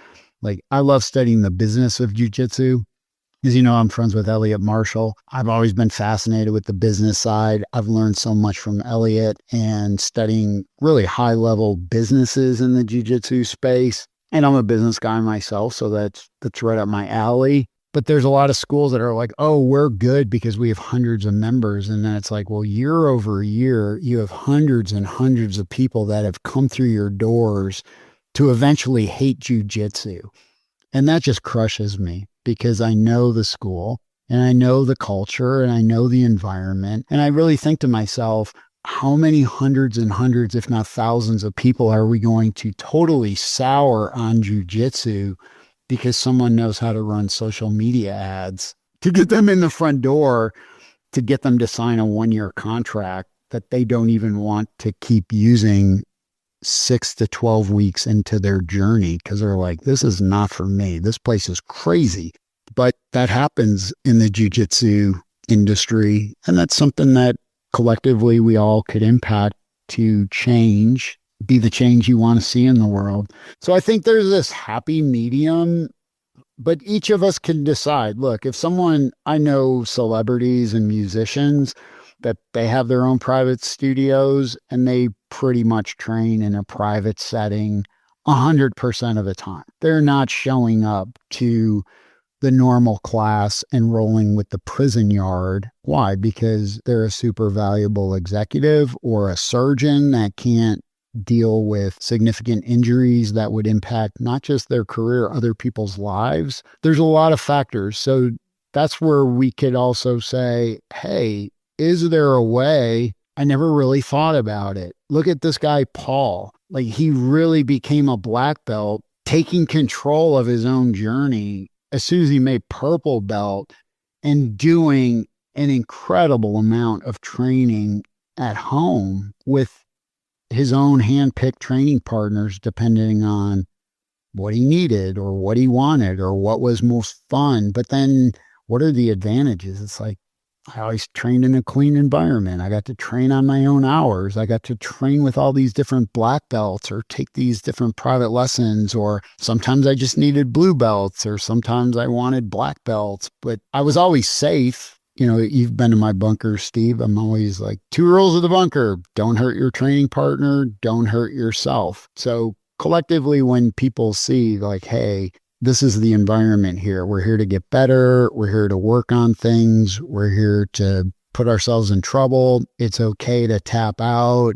C: Like, I love studying the business of jiu-jitsu. As you know, I'm friends with Elliot Marshall. I've always been fascinated with the business side. I've learned so much from Elliot and studying really high-level businesses in the jiu-jitsu space. And I'm a business guy myself, so that's right up my alley. But there's a lot of schools that are like, oh, we're good because we have hundreds of members. And then it's like, well, year over year, you have hundreds and hundreds of people that have come through your doors to eventually hate jiu-jitsu. And that just crushes me, because I know the school and I know the culture and I know the environment. And I really think to myself, how many hundreds and hundreds, if not thousands of people are we going to totally sour on jiu-jitsu because someone knows how to run social media ads to get them in the front door, to get them to sign a 1-year contract that they don't even want to keep using 6 to 12 weeks into their journey, because they're like, this is not for me. This place is crazy. But that happens in the jiu-jitsu industry. And that's something that collectively we all could impact to change, be the change you want to see in the world. So I think there's this happy medium, but each of us can decide. Look, if someone, I know celebrities and musicians that they have their own private studios and they pretty much train in a private setting 100% of the time. They're not showing up to the normal class and rolling with the prison yard. Why? Because they're a super valuable executive or a surgeon that can't deal with significant injuries that would impact not just their career, other people's lives. There's a lot of factors. So that's where we could also say, hey, is there a way? I never really thought about it. Look at this guy, Paul. Like, he really became a black belt, taking control of his own journey as soon as he made purple belt, and doing an incredible amount of training at home with his own hand-picked training partners, depending on what he needed or what he wanted or what was most fun. But then what are the advantages? It's like, I always trained in a clean environment. I got to train on my own hours. I got to train with all these different black belts or take these different private lessons, or sometimes I just needed blue belts, or sometimes I wanted black belts, but I was always safe. You know, you've been to my bunker, Steve. I'm always like, 2 rules of the bunker: don't hurt your training partner, don't hurt yourself. So collectively, when people see like, hey, this is the environment here. We're here to get better. We're here to work on things. We're here to put ourselves in trouble. It's okay to tap out.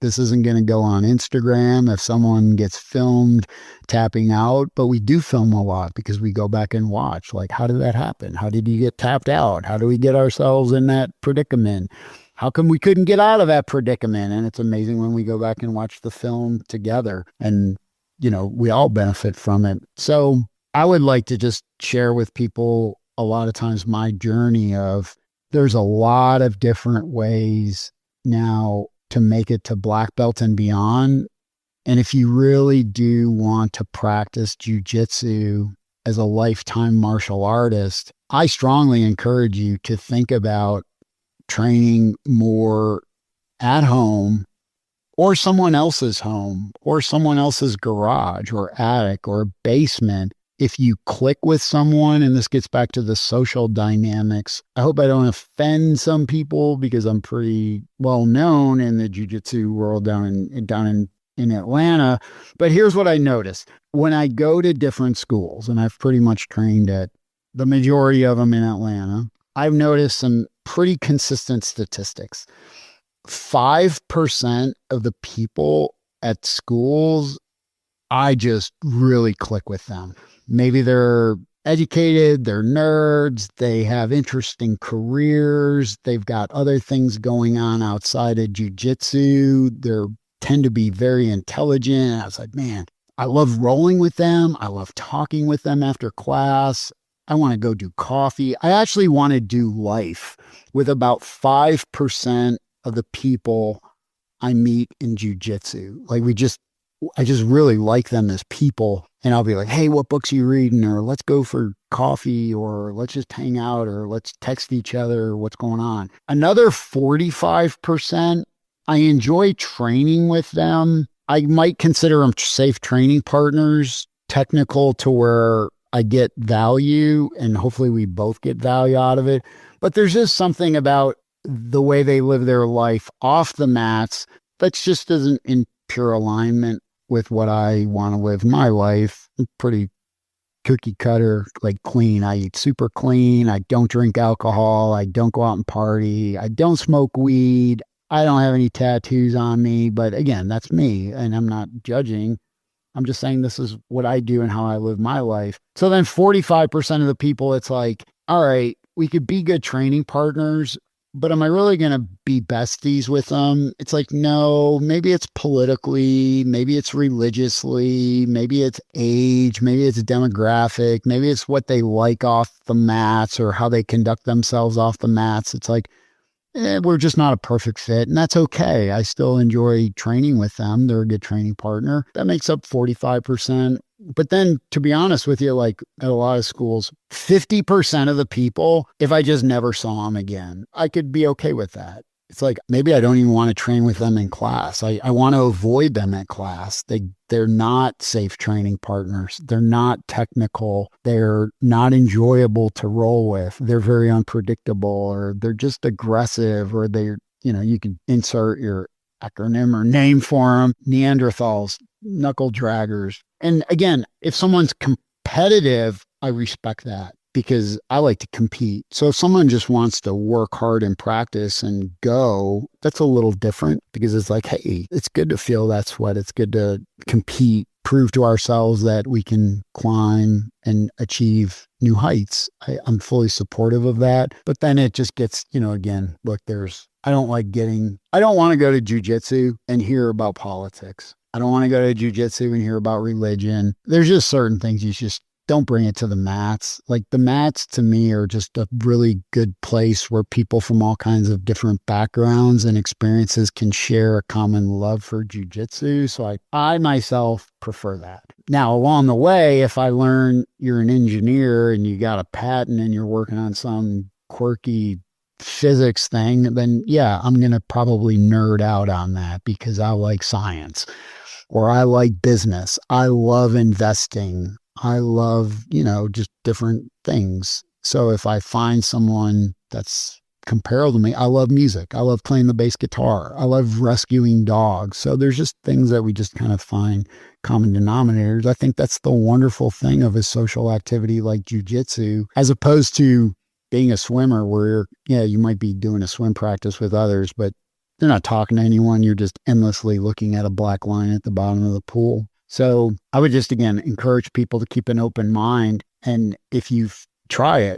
C: This isn't going to go on Instagram if someone gets filmed tapping out, but we do film a lot because we go back and watch. Like, how did that happen? How did you get tapped out? How do we get ourselves in that predicament? How come we couldn't get out of that predicament? And it's amazing when we go back and watch the film together, and you know, we all benefit from it. So I would like to just share with people a lot of times my journey of, there's a lot of different ways now to make it to black belt and beyond. And if you really do want to practice jiu-jitsu as a lifetime martial artist, I strongly encourage you to think about training more at home or someone else's home or someone else's garage or attic or basement. If you click with someone, and this gets back to the social dynamics, I hope I don't offend some people because I'm pretty well known in the jiu-jitsu world down in Atlanta. But here's what I noticed. When I go to different schools, and I've pretty much trained at the majority of them in Atlanta, I've noticed some pretty consistent statistics. 5% of the people at schools, I just really click with them. Maybe they're educated, they're nerds, they have interesting careers, they've got other things going on outside of jiu-jitsu, they tend to be very intelligent. I was like, man, I love rolling with them. I love talking with them after class. I want to go do coffee. I actually want to do life with about 5% of the people I meet in jiu-jitsu. Like I just really like them as people. And I'll be like, hey, what books are you reading? Or let's go for coffee, or let's just hang out, or let's text each other what's going on. Another 45%, I enjoy training with them. I might consider them safe training partners, technical to where I get value, and hopefully we both get value out of it. But there's just something about the way they live their life off the mats that just isn't in pure alignment with what I want to live my life. I'm pretty cookie cutter, like clean. I eat super clean. I don't drink alcohol. I don't go out and party. I don't smoke weed. I don't have any tattoos on me. But again, that's me, and I'm not judging. I'm just saying this is what I do and how I live my life. So then 45% of the people, it's like, all right, we could be good training partners, but am I really going to be besties with them? It's like, no, maybe it's politically, maybe it's religiously, maybe it's age, maybe it's demographic, maybe it's what they like off the mats or how they conduct themselves off the mats. It's like, we're just not a perfect fit, and that's okay. I still enjoy training with them. They're a good training partner. That makes up 45%. But then, to be honest with you, like at a lot of schools, 50% of the people, if I just never saw them again, I could be okay with that. It's like, maybe I don't even want to train with them in class. I want to avoid them at class. They're not safe training partners. They're not technical. They're not enjoyable to roll with. They're very unpredictable, or they're just aggressive, or you can insert your acronym or name for them. Neanderthals, knuckle draggers. And again, if someone's competitive, I respect that, because I like to compete. So if someone just wants to work hard and practice and go, that's a little different, because it's like, hey, it's good to feel that sweat. It's good to compete, prove to ourselves that we can climb and achieve new heights. I'm fully supportive of that. But then it just gets, again, look, I don't want to go to jiu-jitsu and hear about politics. I don't want to go to jiu-jitsu and hear about religion. There's just certain things you just don't bring it to the mats. Like the mats to me are just a really good place where people from all kinds of different backgrounds and experiences can share a common love for jiu-jitsu. So I myself prefer that. Now, along the way, if I learn you're an engineer and you got a patent and you're working on some quirky physics thing, then yeah, I'm going to probably nerd out on that because I like science, or I like business. I love investing. I love, just different things. So if I find someone that's comparable to me, I love music. I love playing the bass guitar. I love rescuing dogs. So there's just things that we just kind of find common denominators. I think that's the wonderful thing of a social activity like jiu-jitsu, as opposed to being a swimmer where, you might be doing a swim practice with others, but they're not talking to anyone. You're just endlessly looking at a black line at the bottom of the pool. So I would just, again, encourage people to keep an open mind. And if you try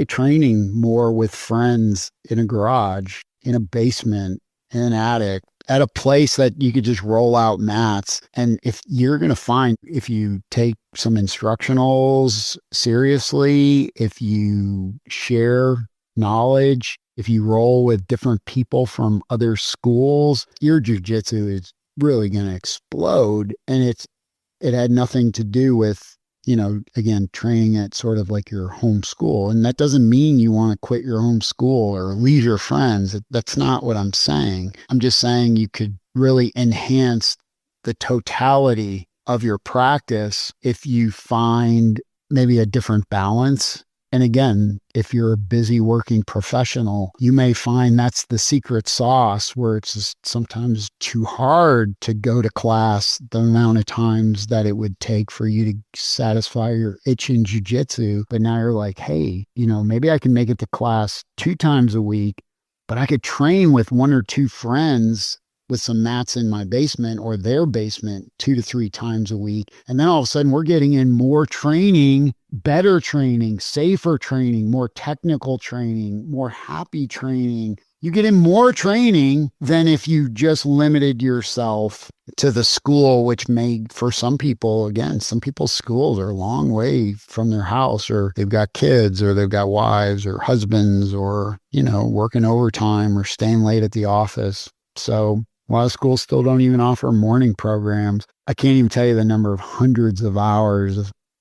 C: training more with friends in a garage, in a basement, in an attic, at a place that you could just roll out mats. And if you're going to find, if you take some instructionals seriously, if you share knowledge, if you roll with different people from other schools, your jiu-jitsu is really going to explode. And it had nothing to do with again, training at sort of like your home school. And that doesn't mean you want to quit your home school or leave your friends. That's not what I'm saying. I'm just saying you could really enhance the totality of your practice if you find maybe a different balance. And again, if you're a busy working professional, you may find that's the secret sauce where it's just sometimes too hard to go to class the amount of times that it would take for you to satisfy your itch in jiu-jitsu. But now you're like, hey, maybe I can make it to class 2 times a week, but I could train with 1 or 2 friends with some mats in my basement or their basement 2 to 3 times a week. And then all of a sudden we're getting in more training, better training, safer training, more technical training, more happy training. You get in more training than if you just limited yourself to the school, which may, for some people, again, some people's schools are a long way from their house, or they've got kids, or they've got wives or husbands, or, working overtime or staying late at the office. So a lot of schools still don't even offer morning programs. I can't even tell you the number of hundreds and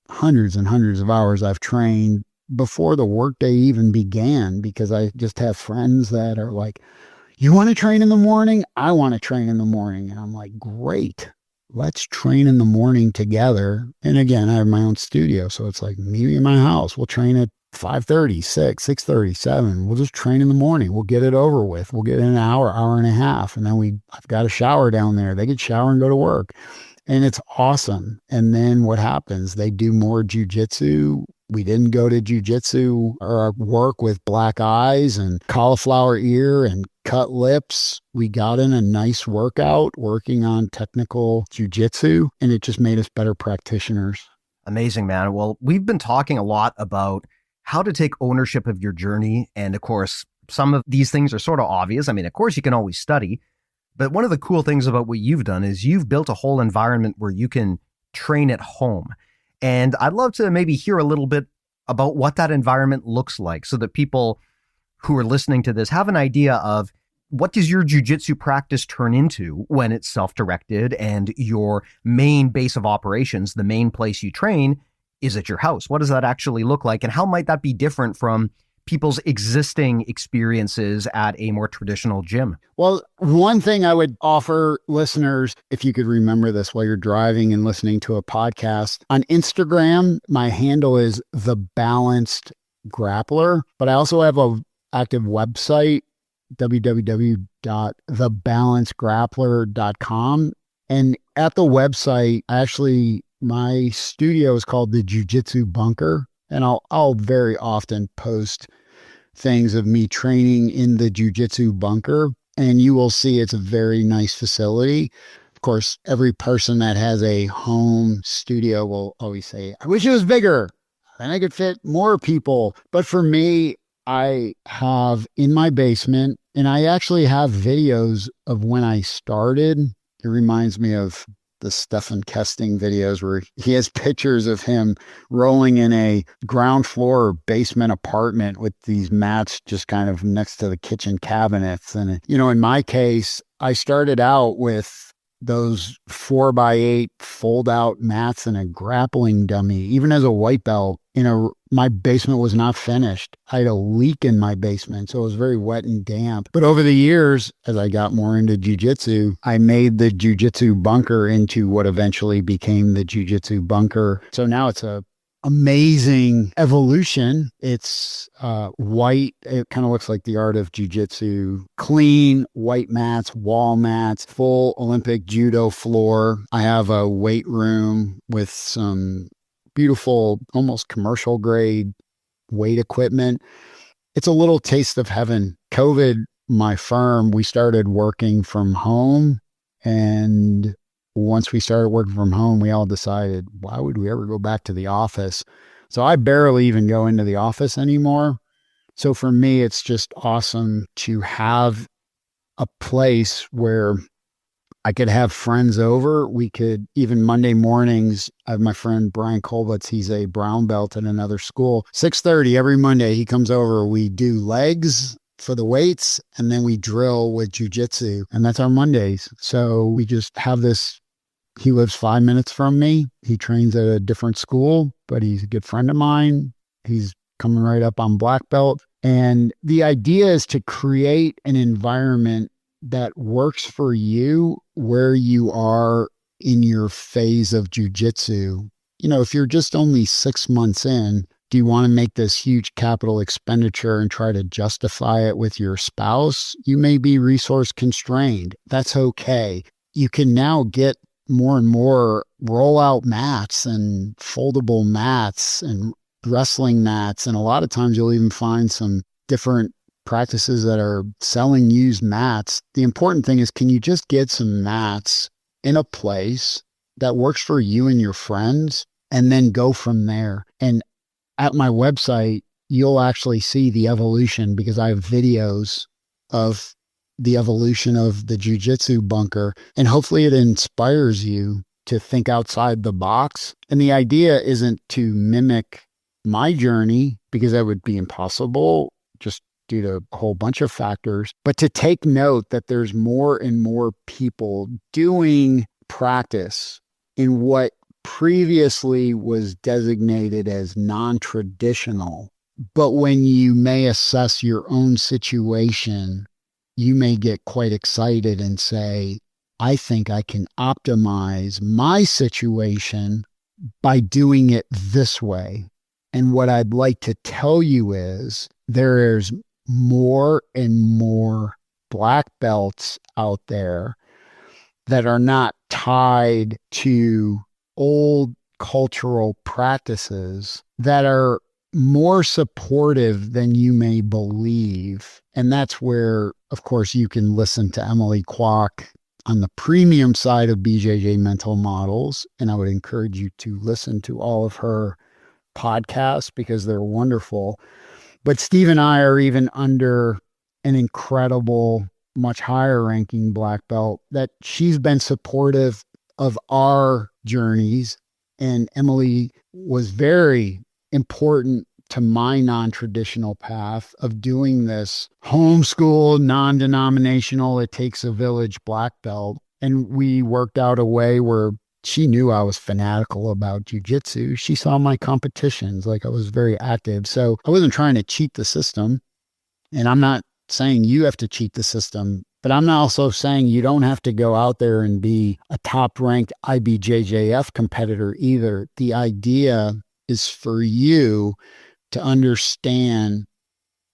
C: hundreds of hours I've trained before the workday even began, because I just have friends that are like, you want to train in the morning? I want to train in the morning. And I'm like, great, let's train in the morning together. And again, I have my own studio. So it's like, meet me in my house. We'll train at 5:30, 6, 6:30, 7. We'll just train in the morning. We'll get it over with. We'll get in an hour and a half. And then I've got a shower down there. They can shower and go to work. And it's awesome. And then what happens? They do more jiu-jitsu. We didn't go to jiu-jitsu or work with black eyes and cauliflower ear and cut lips. We got in a nice workout working on technical jiu-jitsu, and it just made us better practitioners.
B: Amazing, man. Well, we've been talking a lot about how to take ownership of your journey. And of course, some of these things are sort of obvious. I mean, of course, you can always study. But one of the cool things about what you've done is you've built a whole environment where you can train at home. And I'd love to maybe hear a little bit about what that environment looks like so that people who are listening to this have an idea of what does your jiu-jitsu practice turn into when it's self-directed and your main base of operations, the main place you train, is at your house. What does that actually look like? And how might that be different from people's existing experiences at a more traditional gym?
C: Well, one thing I would offer listeners, if you could remember this while you're driving and listening to a podcast, on Instagram, my handle is The Balanced Grappler, but I also have an active website, www.thebalancedgrappler.com. And at the website, my studio is called the Jiu-Jitsu Bunker, and I'll very often post things of me training in the Jiu-Jitsu Bunker, and you will see it's a very nice facility. Of course, every person that has a home studio will always say, I wish it was bigger, and I could fit more people. But for me, I have in my basement, and I actually have videos of when I started. It reminds me of the Stefan Kesting videos where he has pictures of him rolling in a ground floor or basement apartment with these mats just kind of next to the kitchen cabinets. And, in my case, I started out with those 4x8 fold out mats and a grappling dummy. Even as a white belt, my basement was not finished. I had a leak in my basement, so it was very wet and damp. But over the years, as I got more into jiu-jitsu, I made the Jiu-Jitsu Bunker into what eventually became the Jiu-Jitsu Bunker. So now it's a amazing evolution. It's white. It kind of looks like the art of jiu-jitsu. Clean white mats, wall mats, full Olympic judo floor. I have a weight room with some beautiful, almost commercial grade weight equipment. It's a little taste of heaven. COVID, my firm, we started working from home, and once we started working from home, we all decided, why would we ever go back to the office? So I barely even go into the office anymore. So for me, it's just awesome to have a place where I could have friends over. We could, even Monday mornings, I have my friend Brian Kolbutz. He's a brown belt at another school. 6:30 every Monday, he comes over. We do legs for the weights, and then we drill with jiu-jitsu, and that's our Mondays. So we just have this He lives 5 minutes from me. He trains at a different school, but he's a good friend of mine. He's coming right up on black belt. And the idea is to create an environment that works for you where you are in your phase of jujitsu. If you're just only 6 months in, do you want to make this huge capital expenditure and try to justify it with your spouse? You may be resource constrained. That's okay. You can now get more and more rollout mats and foldable mats and wrestling mats. And a lot of times you'll even find some different practices that are selling used mats. The important thing is, can you just get some mats in a place that works for you and your friends and then go from there? And at my website, you'll actually see the evolution, because I have videos of the evolution of the jiu-jitsu bunker, and hopefully it inspires you to think outside the box. And the idea isn't to mimic my journey, because that would be impossible just due to a whole bunch of factors, but to take note that there's more and more people doing practice in what previously was designated as non-traditional. But when you may assess your own situation, you may get quite excited and say, I think I can optimize my situation by doing it this way. And what I'd like to tell you is there's more and more black belts out there that are not tied to old cultural practices, that are more supportive than you may believe. And that's where, of course, you can listen to Emily Kwok on the premium side of BJJ Mental Models. And I would encourage you to listen to all of her podcasts because they're wonderful. But Steve and I are even under an incredible, much higher ranking black belt that she's been supportive of our journeys. And Emily was very important to my non-traditional path of doing this homeschooled, non-denominational, it takes a village black belt. And we worked out a way where she knew I was fanatical about jiu-jitsu. She saw my competitions, like I was very active. So I wasn't trying to cheat the system. And I'm not saying you have to cheat the system, but I'm not also saying you don't have to go out there and be a top-ranked IBJJF competitor either. The idea is for you to understand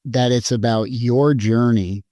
C: that it's about your journey,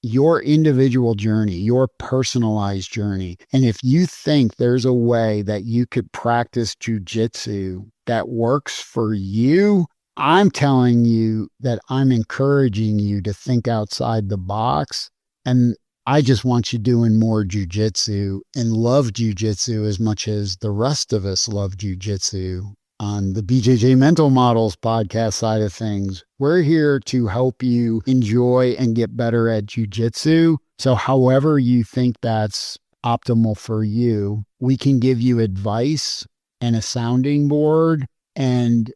C: your individual journey, your personalized journey. And if you think there's a way that you could practice jujitsu that works for you, I'm telling you that I'm encouraging you to think outside the box. And I just want you doing more jujitsu and love jujitsu as much as the rest of us love jujitsu. On the BJJ Mental Models podcast side of things, we're here to help you enjoy and get better at jujitsu. So however you think that's optimal for you, we can give you advice and a sounding board and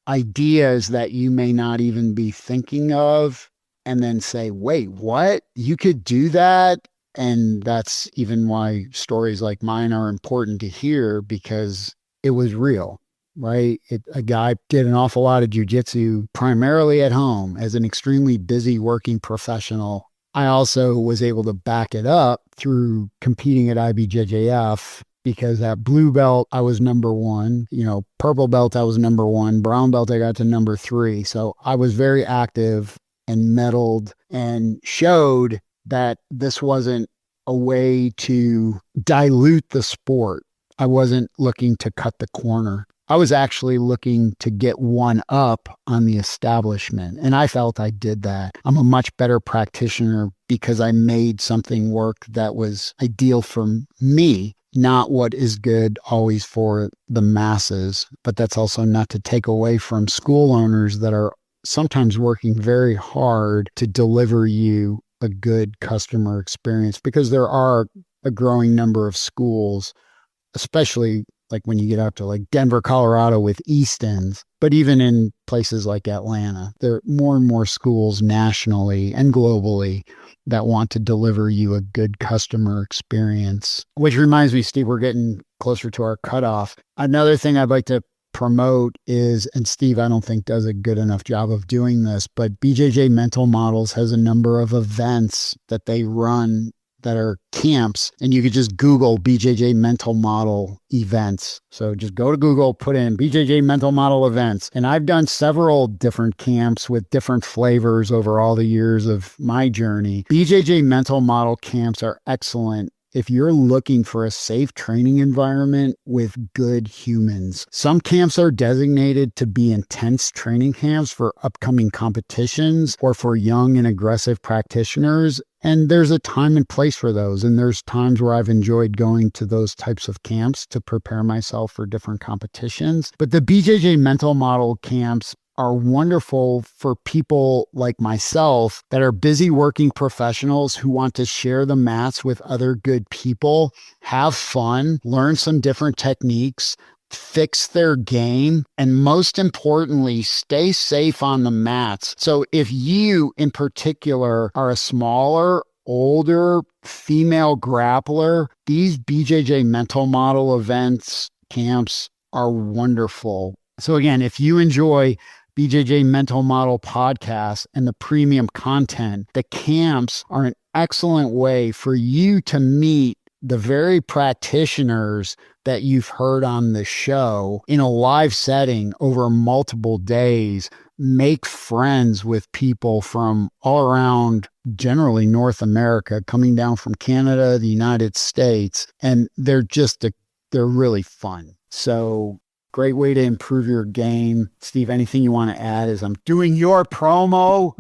C: ideas that you may not even be thinking of, and then say, wait, what? You could do that? And that's even why stories like mine are important to hear, because it was real. Right? A guy did an awful lot of jujitsu primarily at home as an extremely busy working professional. I also was able to back it up through competing at IBJJF, because at blue belt, I was number one, purple belt, I was number one, brown belt, I got to number 3. So I was very active and medaled and showed that this wasn't a way to dilute the sport. I wasn't looking to cut the corner. I was actually looking to get one up on the establishment. And I felt I did that. I'm a much better practitioner because I made something work that was ideal for me, not what is good always for the masses. But that's also not to take away from school owners that are sometimes working very hard to deliver you a good customer experience, because there are a growing number of schools, especially like when you get out to like Denver, Colorado with Eastons, But even in places like Atlanta, there are more and more schools nationally and globally that want to deliver you a good customer experience. Which reminds me, Steve, we're getting closer to our cutoff. Another thing I'd like to promote is, and Steve, I don't think does a good enough job of doing this, but BJJ Mental Models has a number of events that they run that are camps, and you could just Google BJJ Mental Model events. So just go to Google, put in BJJ Mental Model events. And I've done several different camps with different flavors over all the years of my journey. BJJ Mental Model camps are excellent if you're looking for a safe training environment with good humans. Some camps are designated to be intense training camps for upcoming competitions or for young and aggressive practitioners. And there's a time and place for those. And there's times where I've enjoyed going to those types of camps to prepare myself for different competitions. But the BJJ Mental Model camps are wonderful for people like myself that are busy working professionals who want to share the mats with other good people, have fun, learn some different techniques, fix their game, and most importantly, stay safe on the mats. So if you in particular are a smaller, older female grappler, these BJJ Mental Model events, camps are wonderful. So again, if you enjoy BJJ Mental Model podcast and the premium content, the camps are an excellent way for you to meet the very practitioners that you've heard on the show in a live setting over multiple days. Make friends with people from all around, generally North America, coming down from Canada, the United States, and they're really fun. So great way to improve your game. Steve, anything you want to add as I'm doing your promo?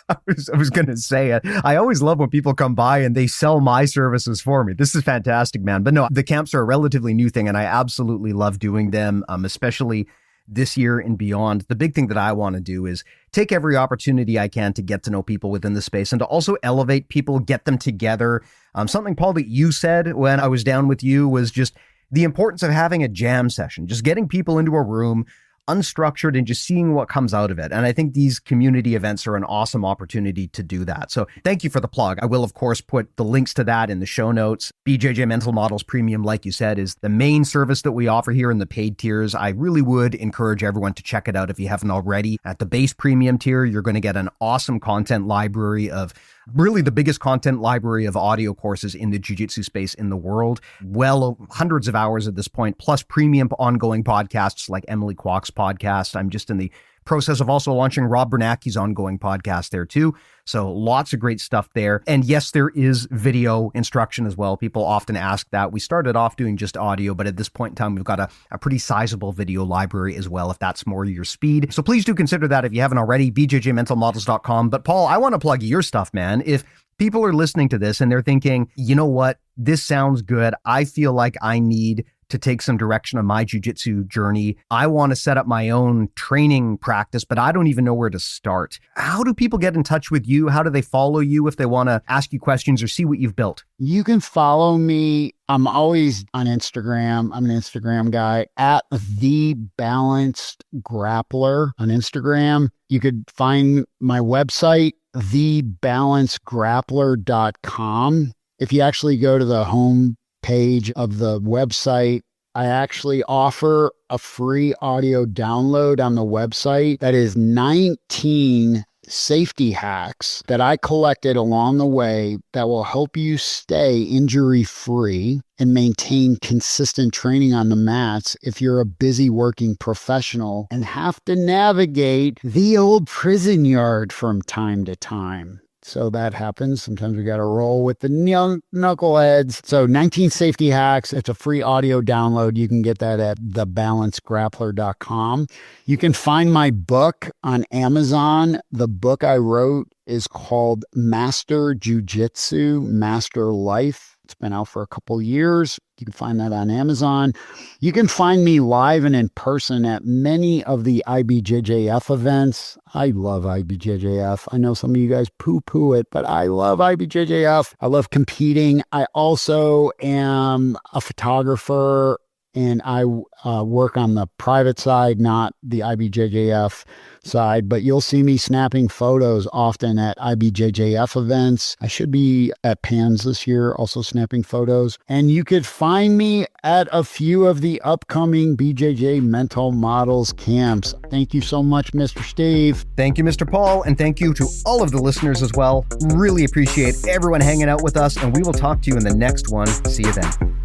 B: I was going to say it. I always love when people come by and they sell my services for me. This is fantastic, man. But no, the camps are a relatively new thing, and I absolutely love doing them, especially this year and beyond. The big thing that I want to do is take every opportunity I can to get to know people within the space and to also elevate people, get them together. Something, Paul, that you said when I was down with you was just the importance of having a jam session, just getting people into a room, unstructured, and just seeing what comes out of it. And I think these community events are an awesome opportunity to do that. So thank you for the plug. I will, of course, put the links to that in the show notes. BJJ Mental Models Premium, like you said, is the main service that we offer here in the paid tiers. I really would encourage everyone to check it out if you haven't already. At the base premium tier, you're going to get an awesome content library of really the biggest content library of audio courses in the jiu-jitsu space in the world. Well, hundreds of hours at this point, plus premium ongoing podcasts like Emily Kwok's podcast. I'm just in the process of also launching Rob Bernacki's ongoing podcast there too. So lots of great stuff there. And yes, there is video instruction as well. People often ask that. We started off doing just audio, but at this point in time, we've got a pretty sizable video library as well, if that's more your speed. So please do consider that if you haven't already, bjjmentalmodels.com. But Paul, I want to plug your stuff, man. If people are listening to this and they're thinking, you know what, this sounds good. I feel like I need to take some direction on my jiu-jitsu journey. I want to set up my own training practice, but I don't even know where to start. How do people get in touch with you? How do they follow you if they want to ask you questions or see what you've built?
C: You can follow me. I'm always on Instagram. I'm an Instagram guy at The Balanced Grappler on Instagram. You could find my website, thebalancedgrappler.com. If you actually go to the home page of the website, I actually offer a free audio download on the website that is 19 safety hacks that I collected along the way that will help you stay injury-free and maintain consistent training on the mats if you're a busy working professional and have to navigate the old prison yard from time to time. So that happens. Sometimes we got to roll with the knuckleheads. So 19 safety hacks. It's a free audio download. You can get that at thebalancedgrappler.com. You can find my book on Amazon. The book I wrote is called Master Jiu-Jitsu, Master Life. It's been out for a couple years. You can find that on Amazon. You can find me live and in person at many of the IBJJF events. I love IBJJF. I know some of you guys poo-poo it, but I love IBJJF. I love competing. I also am a photographer and I work on the private side, not the IBJJF side, but you'll see me snapping photos often at IBJJF events. I should be at PANS this year, also snapping photos. And you could find me at a few of the upcoming BJJ Mental Models camps. Thank you so much, Mr. Steve.
B: Thank you, Mr. Paul, and thank you to all of the listeners as well. Really appreciate everyone hanging out with us, and we will talk to you in the next one. See you then.